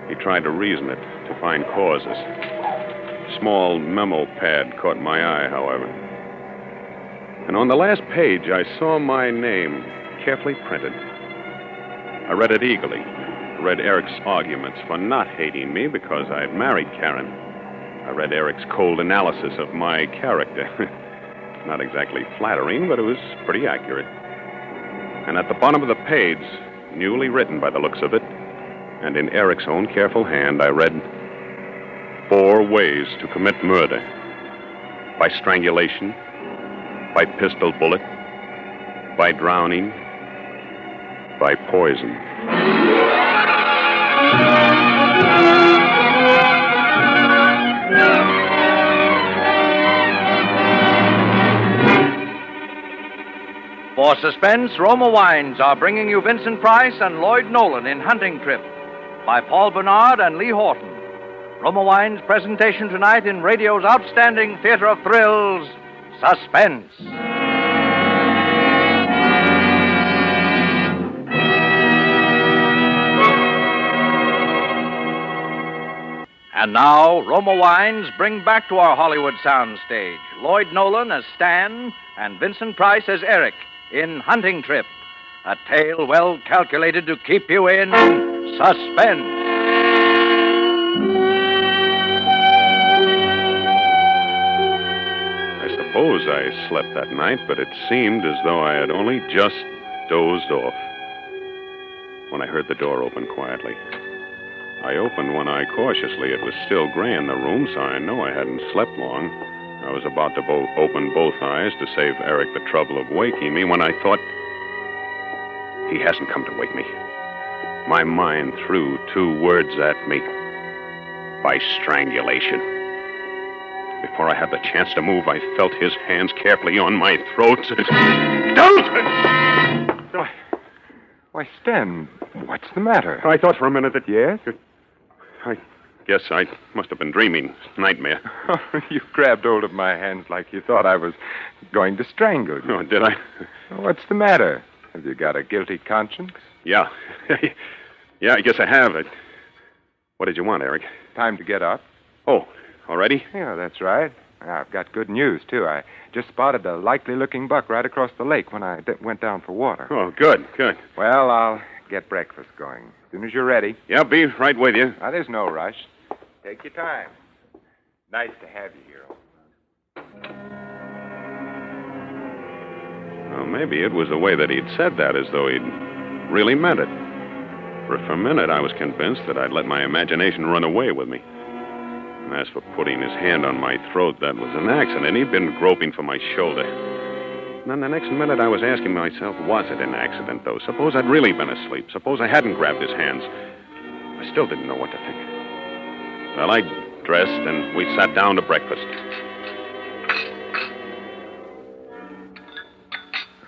He tried to reason it, to find causes. A small memo pad caught my eye, however. And on the last page, I saw my name carefully printed. I read it eagerly. I read Eric's arguments for not hating me because I had married Karen. I read Eric's cold analysis of my character. Not exactly flattering, but it was pretty accurate. And at the bottom of the page, newly written by the looks of it, and in Eric's own careful hand, I read 4 ways to commit murder. By strangulation, by pistol bullet, by drowning, by poison. For Suspense, Roma Wines are bringing you Vincent Price and Lloyd Nolan in Hunting Trip by Paul Bernard and Lee Horton. Roma Wines' presentation tonight in radio's outstanding theater of thrills, Suspense. And now, Roma Wines bring back to our Hollywood soundstage Lloyd Nolan as Stan and Vincent Price as Eric in Hunting Trip, a tale well calculated to keep you in suspense. I suppose I slept that night, but it seemed as though I had only just dozed off when I heard the door open quietly. I opened one eye cautiously. It was still gray in the room, so I know I hadn't slept long. I was about to open both eyes to save Eric the trouble of waking me when I thought, he hasn't come to wake me. My mind threw 2 words at me. By strangulation. Before I had the chance to move, I felt his hands carefully on my throat. Don't! Why, Stan, what's the matter? I thought for a minute that... Yes? I guess I must have been dreaming. Nightmare. You grabbed hold of my hands like you thought I was going to strangle you. Oh, did I? What's the matter? Have you got a guilty conscience? Yeah. Yeah, I guess I have. What did you want, Eric? Time to get up. Oh, already? Yeah, that's right. I've got good news, too. I just spotted a likely-looking buck right across the lake when I went down for water. Oh, good. Well, I'll get breakfast going. As soon as you're ready. Yeah, be right with you. Now, there's no rush. Take your time. Nice to have you here. Well, maybe it was the way that he'd said that, as though he'd really meant it. For a minute, I was convinced that I'd let my imagination run away with me. And as for putting his hand on my throat, that was an accident. He'd been groping for my shoulder. And then the next minute, I was asking myself, was it an accident, though? Suppose I'd really been asleep. Suppose I hadn't grabbed his hands. I still didn't know what to think. Well, I dressed, and we sat down to breakfast.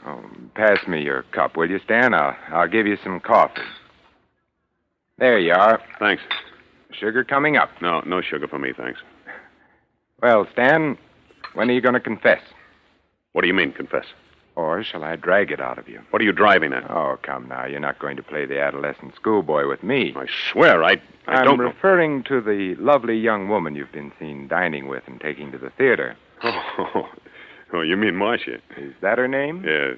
Oh, pass me your cup, will you, Stan? I'll give you some coffee. There you are. Thanks. Sugar coming up. No sugar for me, thanks. Well, Stan, when are you going to confess? What do you mean, confess? Or shall I drag it out of you? What are you driving at? Oh, come now. You're not going to play the adolescent schoolboy with me. I swear, I don't I'm know. referring to the lovely young woman you've been seen dining with and taking to the theater. Oh, you mean Marcia? Is that her name? Yes.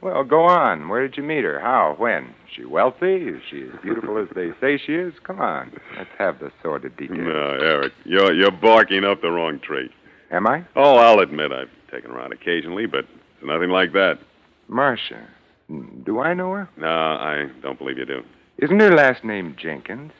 Well, go on. Where did you meet her? How? When? Is she wealthy? Is she as beautiful as they say she is? Come on. Let's have the sordid details. No, Eric, you're barking up the wrong tree. Am I? Oh, I'll admit I've taken her out occasionally, but it's nothing like that. Marcia. Do I know her? No, I don't believe you do. Isn't her last name Jenkins?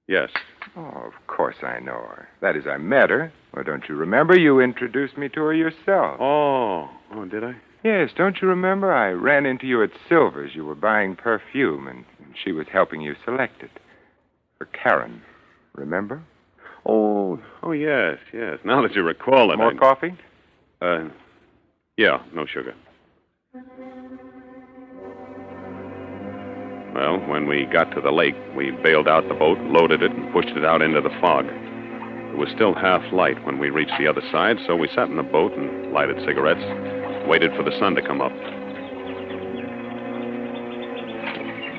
Yes. Oh, of course I know her. That is, I met her. Well, don't you remember? You introduced me to her yourself. Oh, did I? Yes, don't you remember? I ran into you at Silver's. You were buying perfume, and she was helping you select it. For Karen. Remember? Oh, yes. Now that you recall it. More coffee? Yeah, no sugar. Well, when we got to the lake, we bailed out the boat, loaded it, and pushed it out into the fog. It was still half light when we reached the other side, so we sat in the boat and lighted cigarettes, waited for the sun to come up.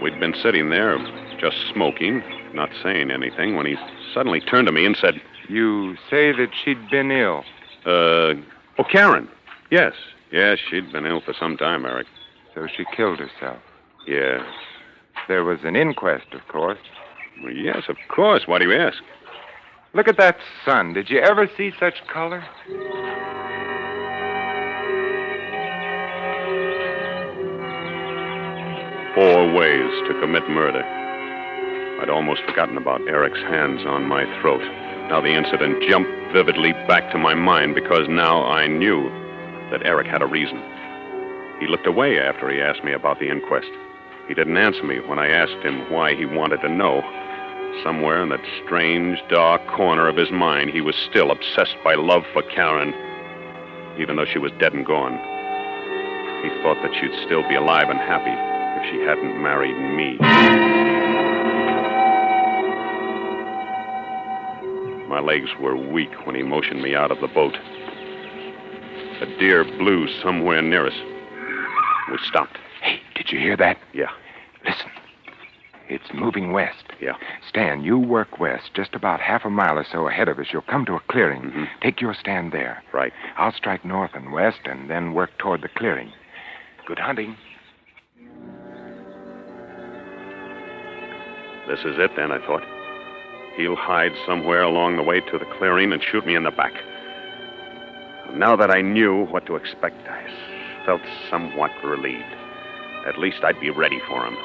We'd been sitting there, just smoking, not saying anything, when he suddenly turned to me and said... You say that she'd been ill? Karen. Yes, she'd been ill for some time, Eric. So she killed herself? Yes. There was an inquest, of course. Well, yes, of course. Why do you ask? Look at that sun. Did you ever see such color? 4 ways to commit murder. I'd almost forgotten about Eric's hands on my throat. Now the incident jumped vividly back to my mind because now I knew that Eric had a reason. He looked away after he asked me about the inquest. He didn't answer me when I asked him why he wanted to know. Somewhere in that strange, dark corner of his mind, he was still obsessed by love for Karen, even though she was dead and gone. He thought that she'd still be alive and happy if she hadn't married me. My legs were weak when he motioned me out of the boat. A deer blew somewhere near us. We stopped. Hey, did you hear that? Yeah. Listen. It's moving west. Yeah. Stan, you work west, just about half a mile or so ahead of us. You'll come to a clearing. Mm-hmm. Take your stand there. Right. I'll strike north and west and then work toward the clearing. Good hunting. This is it, then, I thought. He'll hide somewhere along the way to the clearing and shoot me in the back. Now that I knew what to expect, I felt somewhat relieved. At least I'd be ready for him.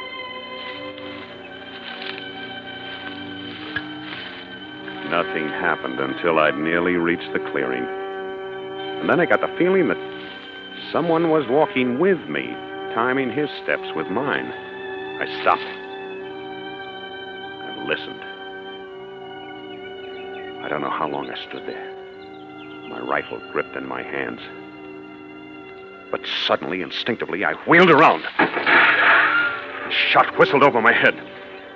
Nothing happened until I'd nearly reached the clearing. And then I got the feeling that someone was walking with me, timing his steps with mine. I stopped and listened. I don't know how long I stood there, my rifle gripped in my hands. But suddenly, instinctively, I wheeled around. A shot whistled over my head.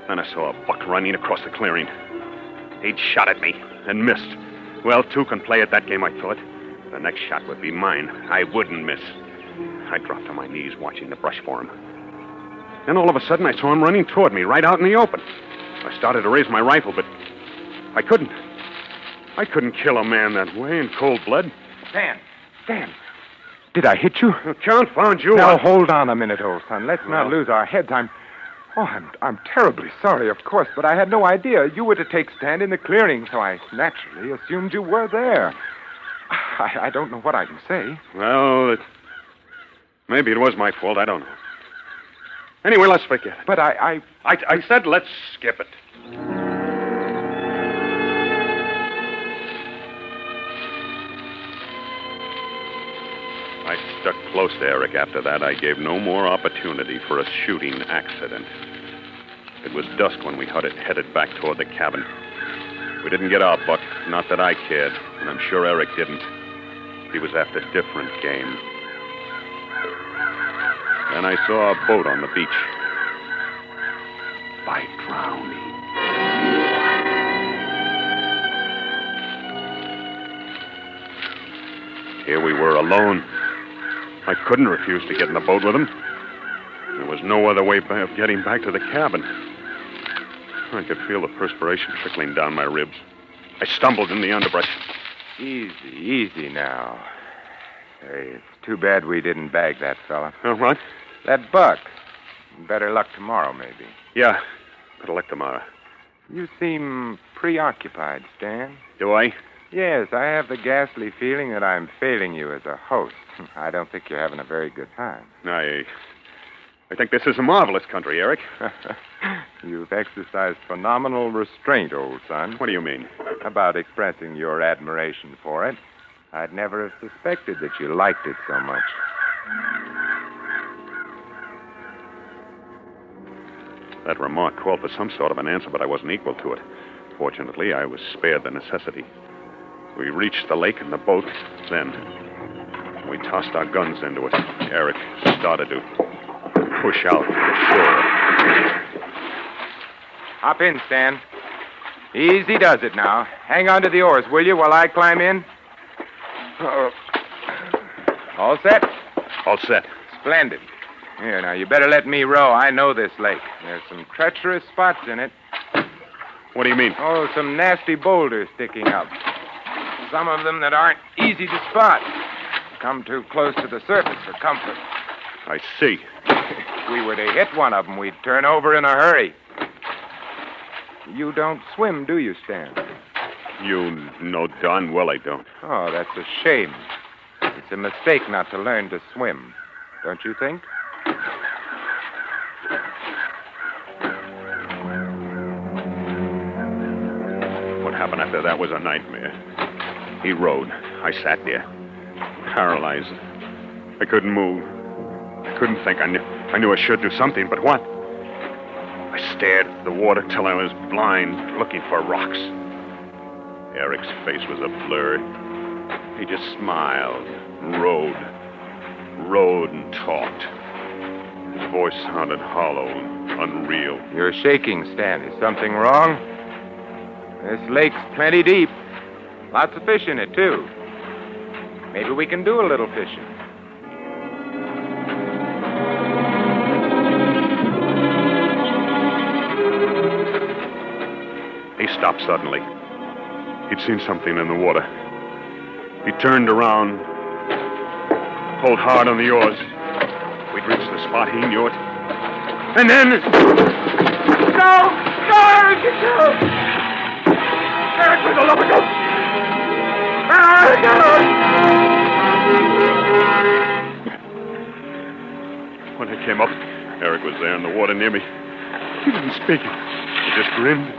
Then I saw a buck running across the clearing. He'd shot at me and missed. Well, two can play at that game, I thought. The next shot would be mine. I wouldn't miss. I dropped on my knees watching the brush for him. Then all of a sudden, I saw him running toward me, right out in the open. I started to raise my rifle, but I couldn't. I couldn't kill a man that way in cold blood. Stan! Did I hit you? Confound you. Now, hold on a minute, old son. Let's not lose our heads. I'm terribly sorry, of course, but I had no idea you were to take Stan in the clearing, so I naturally assumed you were there. I don't know what I can say. Well, maybe it was my fault. I don't know. Anyway, let's forget it. But I said let's skip it. I stuck close to Eric after that. I gave no more opportunity for a shooting accident. It was dusk when we headed back toward the cabin. We didn't get our buck, not that I cared, and I'm sure Eric didn't. He was after different game. Then I saw a boat on the beach. By drowning. Here we were alone. I couldn't refuse to get in the boat with him. There was no other way of getting back to the cabin. I could feel the perspiration trickling down my ribs. I stumbled in the underbrush. Easy now. Hey, it's too bad we didn't bag that fella. What? That buck. Better luck tomorrow, maybe. Yeah, better luck tomorrow. You seem preoccupied, Stan. Do I? Yes, I have the ghastly feeling that I'm failing you as a host. I don't think you're having a very good time. I think this is a marvelous country, Eric. You've exercised phenomenal restraint, old son. What do you mean? About expressing your admiration for it. I'd never have suspected that you liked it so much. That remark called for some sort of an answer, but I wasn't equal to it. Fortunately, I was spared the necessity. We reached the lake in the boat. Then we tossed our guns into it. Eric started to push out to the shore. Hop in, Stan. Easy does it now. Hang on to the oars, will you, while I climb in? All set? All set. Splendid. Here, now, you better let me row. I know this lake. There's some treacherous spots in it. What do you mean? Oh, some nasty boulders sticking up. Some of them that aren't easy to spot. Come too close to the surface for comfort. I see. If we were to hit one of them, we'd turn over in a hurry. You don't swim, do you, Stan? You know darn well I don't. Oh, that's a shame. It's a mistake not to learn to swim, don't you think? What happened after that was a nightmare. He rowed. I sat there, paralyzed. I couldn't move. I couldn't think. I knew I should do something, but what? I stared at the water till I was blind, looking for rocks. Eric's face was a blur. He just smiled, rowed and talked. His voice sounded hollow and unreal. You're shaking, Stan. Is something wrong? This lake's plenty deep. Lots of fish in it, too. Maybe we can do a little fishing. He stopped suddenly. He'd seen something in the water. He turned around, pulled hard on the oars. We'd reached the spot. He knew it. And then... No! No, Eric! No! Eric, for the love of God! When I came up, Eric was there in the water near me. He didn't speak. He just grinned.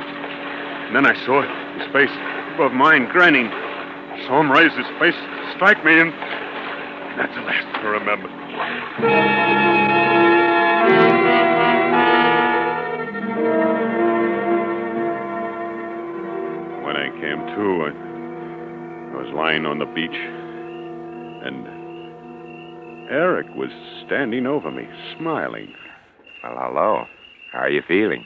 And then I saw his face above mine, grinning. Saw him raise his face, strike me, and that's the last I remember. When I came to, I was lying on the beach, and Eric was standing over me, smiling. Well, hello. How are you feeling?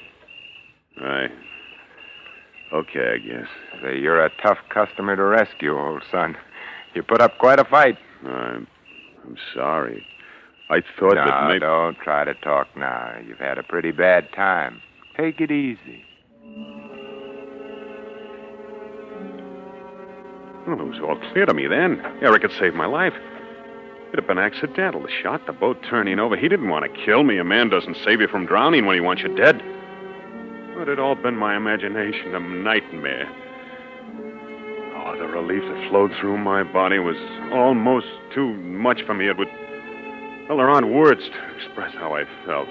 Okay, I guess. Say, you're a tough customer to rescue, old son. You put up quite a fight. I'm sorry. I thought that maybe... don't try to talk now. You've had a pretty bad time. Take it easy. Well, it was all clear to me then. Eric had saved my life. It had been accidental. The shot, the boat turning over. He didn't want to kill me. A man doesn't save you from drowning when he wants you dead. But it had all been my imagination, a nightmare. Oh, the relief that flowed through my body was almost too much for me. It would... Well, there aren't words to express how I felt.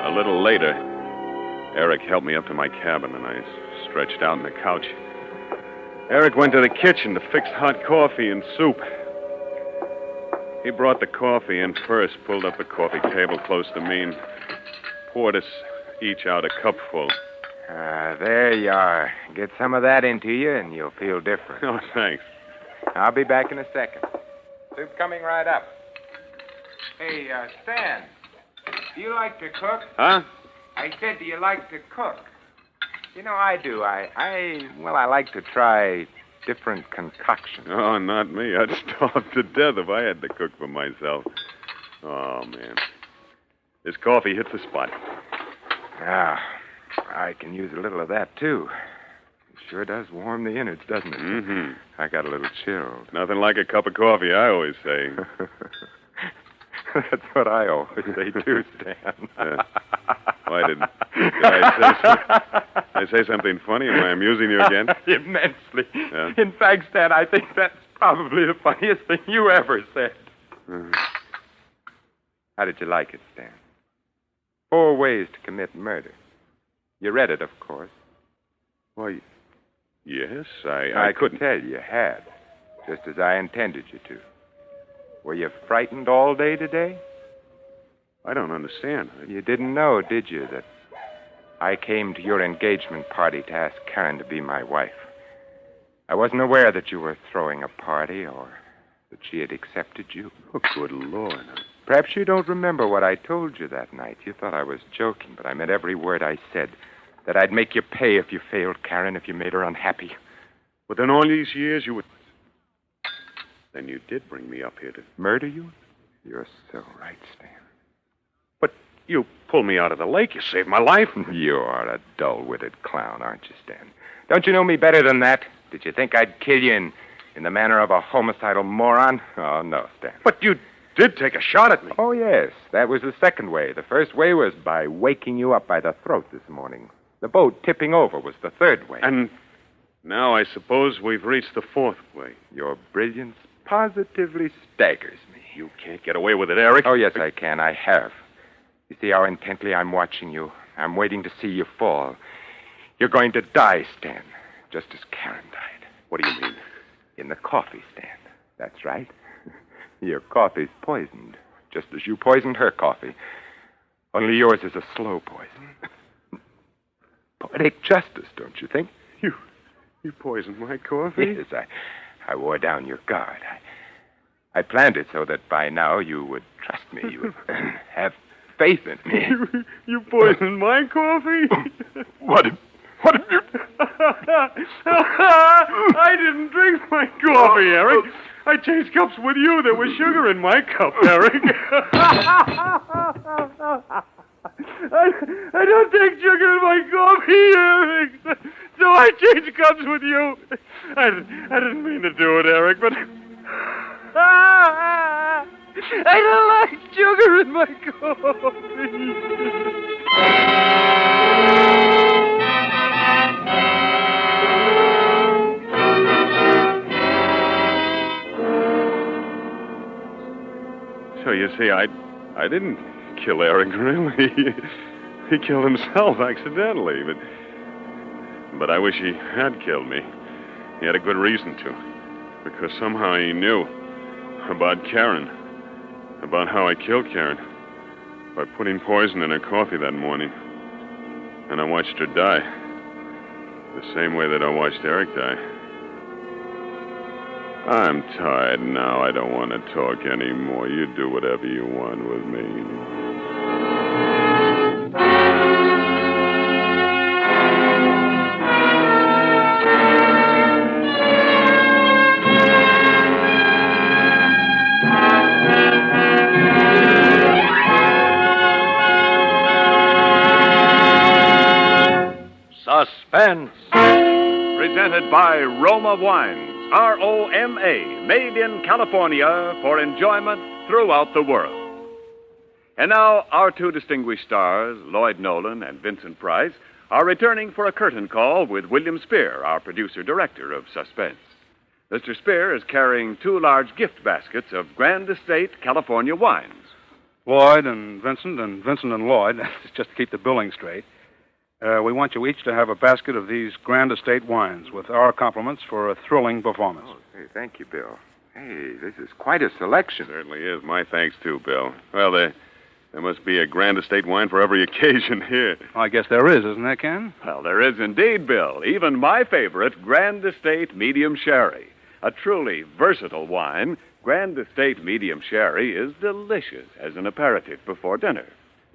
A little later, Eric helped me up to my cabin, and I stretched out on the couch. Eric went to the kitchen to fix hot coffee and soup. He brought the coffee in first, pulled up the coffee table close to me, and poured us each out a cupful. There you are. Get some of that into you, and you'll feel different. Oh, thanks. I'll be back in a second. Soup coming right up. Hey, Stan, do you like to cook? Huh? I said, do you like to cook? You know, I do. I like to try different concoctions. Oh, not me. I'd starve to death if I had to cook for myself. Oh, man. This coffee hits the spot. I can use a little of that, too. It sure does warm the innards, doesn't it? Mm-hmm. I got a little chilled. Nothing like a cup of coffee, I always say. That's what I always say, too, Stan. Why did I say something funny? Am I amusing you again? Immensely. Yeah? In fact, Stan, I think that's probably the funniest thing you ever said. How did you like it, Stan? 4 ways to commit murder. You read it, of course. Why, yes, I couldn't. tell you had, just as I intended you to. Were you frightened all day today? I don't understand. You didn't know, did you, that I came to your engagement party to ask Karen to be my wife? I wasn't aware that you were throwing a party or that she had accepted you. Oh, good Lord. Perhaps you don't remember what I told you that night. You thought I was joking, but I meant every word I said. That I'd make you pay if you failed Karen, if you made her unhappy. But in all these years, you would... Then you did bring me up here to... Murder you? You're so right, Stan. But you pulled me out of the lake. You saved my life. You are a dull-witted clown, aren't you, Stan? Don't you know me better than that? Did you think I'd kill you in the manner of a homicidal moron? Oh, no, Stan. But you did take a shot at me. Oh, yes. That was the second way. The first way was by waking you up by the throat this morning. The boat tipping over was the third way. And now I suppose we've reached the fourth way. Your brilliance positively staggers me. You can't get away with it, Eric. Oh, yes, I can. I have. You see how intently I'm watching you. I'm waiting to see you fall. You're going to die, Stan, just as Karen died. What do you mean? In the coffee stand. That's right. Your coffee's poisoned, just as you poisoned her coffee. Only yours is a slow poison. Poetic justice, don't you think? You poisoned my coffee? Yes, I wore down your guard. I planned it so that by now you would trust me. You would have faith in me. You poisoned my coffee? What have you... I didn't drink my coffee, Eric. I changed cups with you. There was sugar in my cup, Eric. I don't take sugar in my coffee, Eric. So I changed cups with you. I didn't mean to do it, Eric, but... I don't like sugar in my coffee. you see, I didn't kill Eric, really. He killed himself accidentally, but I wish he had killed me. He had a good reason to, because somehow he knew about Karen, about how I killed Karen, by putting poison in her coffee that morning. And I watched her die, the same way that I watched Eric die. I'm tired now. I don't want to talk anymore. You do whatever you want with me. Suspense. Presented by Roma Wines. R-O-M-A, made in California for enjoyment throughout the world. And now, our two distinguished stars, Lloyd Nolan and Vincent Price, are returning for a curtain call with William Spear, our producer-director of Suspense. Mr. Spear is carrying 2 large gift baskets of Grand Estate California wines. Lloyd and Vincent and Lloyd, just to keep the billing straight. We want you each to have a basket of these Grand Estate wines with our compliments for a thrilling performance. Oh, hey, thank you, Bill. Hey, this is quite a selection. Certainly is. My thanks, too, Bill. Well, there must be a Grand Estate wine for every occasion here. I guess there is, isn't there, Ken? Well, there is indeed, Bill. Even my favorite, Grand Estate Medium Sherry. A truly versatile wine, Grand Estate Medium Sherry is delicious as an aperitif before dinner.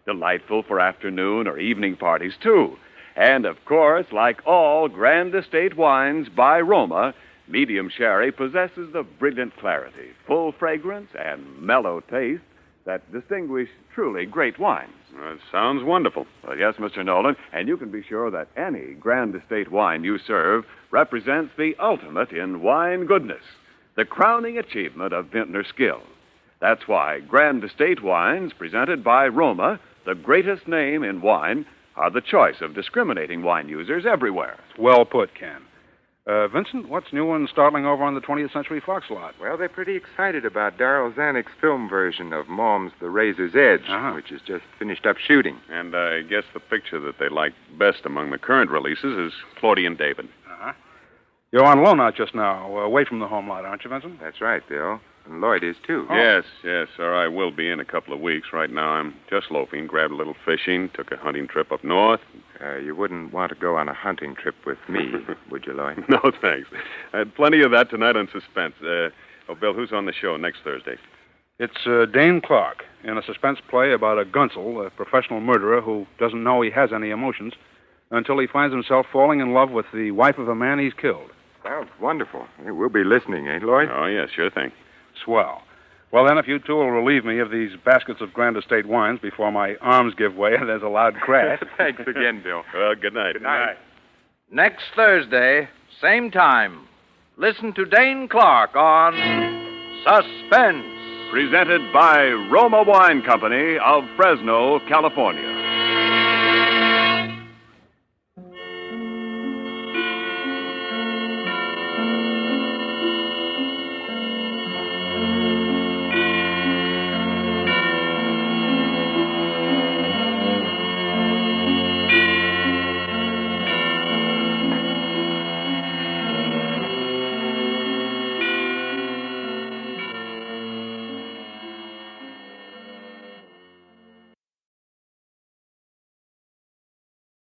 Delightful for afternoon or evening parties, too. And, of course, like all Grand Estate wines by Roma, Medium Sherry possesses the brilliant clarity, full fragrance, and mellow taste that distinguish truly great wines. That sounds wonderful. Well, yes, Mr. Nolan, and you can be sure that any Grand Estate wine you serve represents the ultimate in wine goodness, the crowning achievement of vintner skill. That's why Grand Estate wines presented by Roma, the greatest name in wine, are the choice of discriminating wine users everywhere. Well put, Ken. Vincent, what's new and startling over on the 20th Century Fox lot? Well, they're pretty excited about Darryl Zanuck's film version of Mom's The Razor's Edge, which is just finished up shooting. And I guess the picture that they like best among the current releases is Claudia and David. You're on loan out just now, away from the home lot, aren't you, Vincent? That's right, Bill. And Lloyd is, too. Oh. Yes, sir. I will be in a couple of weeks. Right now, I'm just loafing, grabbed a little fishing, took a hunting trip up north. You wouldn't want to go on a hunting trip with me, would you, Lloyd? No, thanks. I had plenty of that tonight on Suspense. Bill, who's on the show next Thursday? It's Dane Clark in a suspense play about a gunsel, a professional murderer who doesn't know he has any emotions until he finds himself falling in love with the wife of a man he's killed. Sounds wonderful. Hey, we'll be listening, eh, Lloyd? Oh, yeah, sure thing. Swell. Well, then, if you two will relieve me of these baskets of Grand Estate wines before my arms give way and there's a loud crash. Thanks again, Bill. Well, good night. Good night. Next Thursday, same time, listen to Dane Clark on Suspense. Presented by Roma Wine Company of Fresno, California.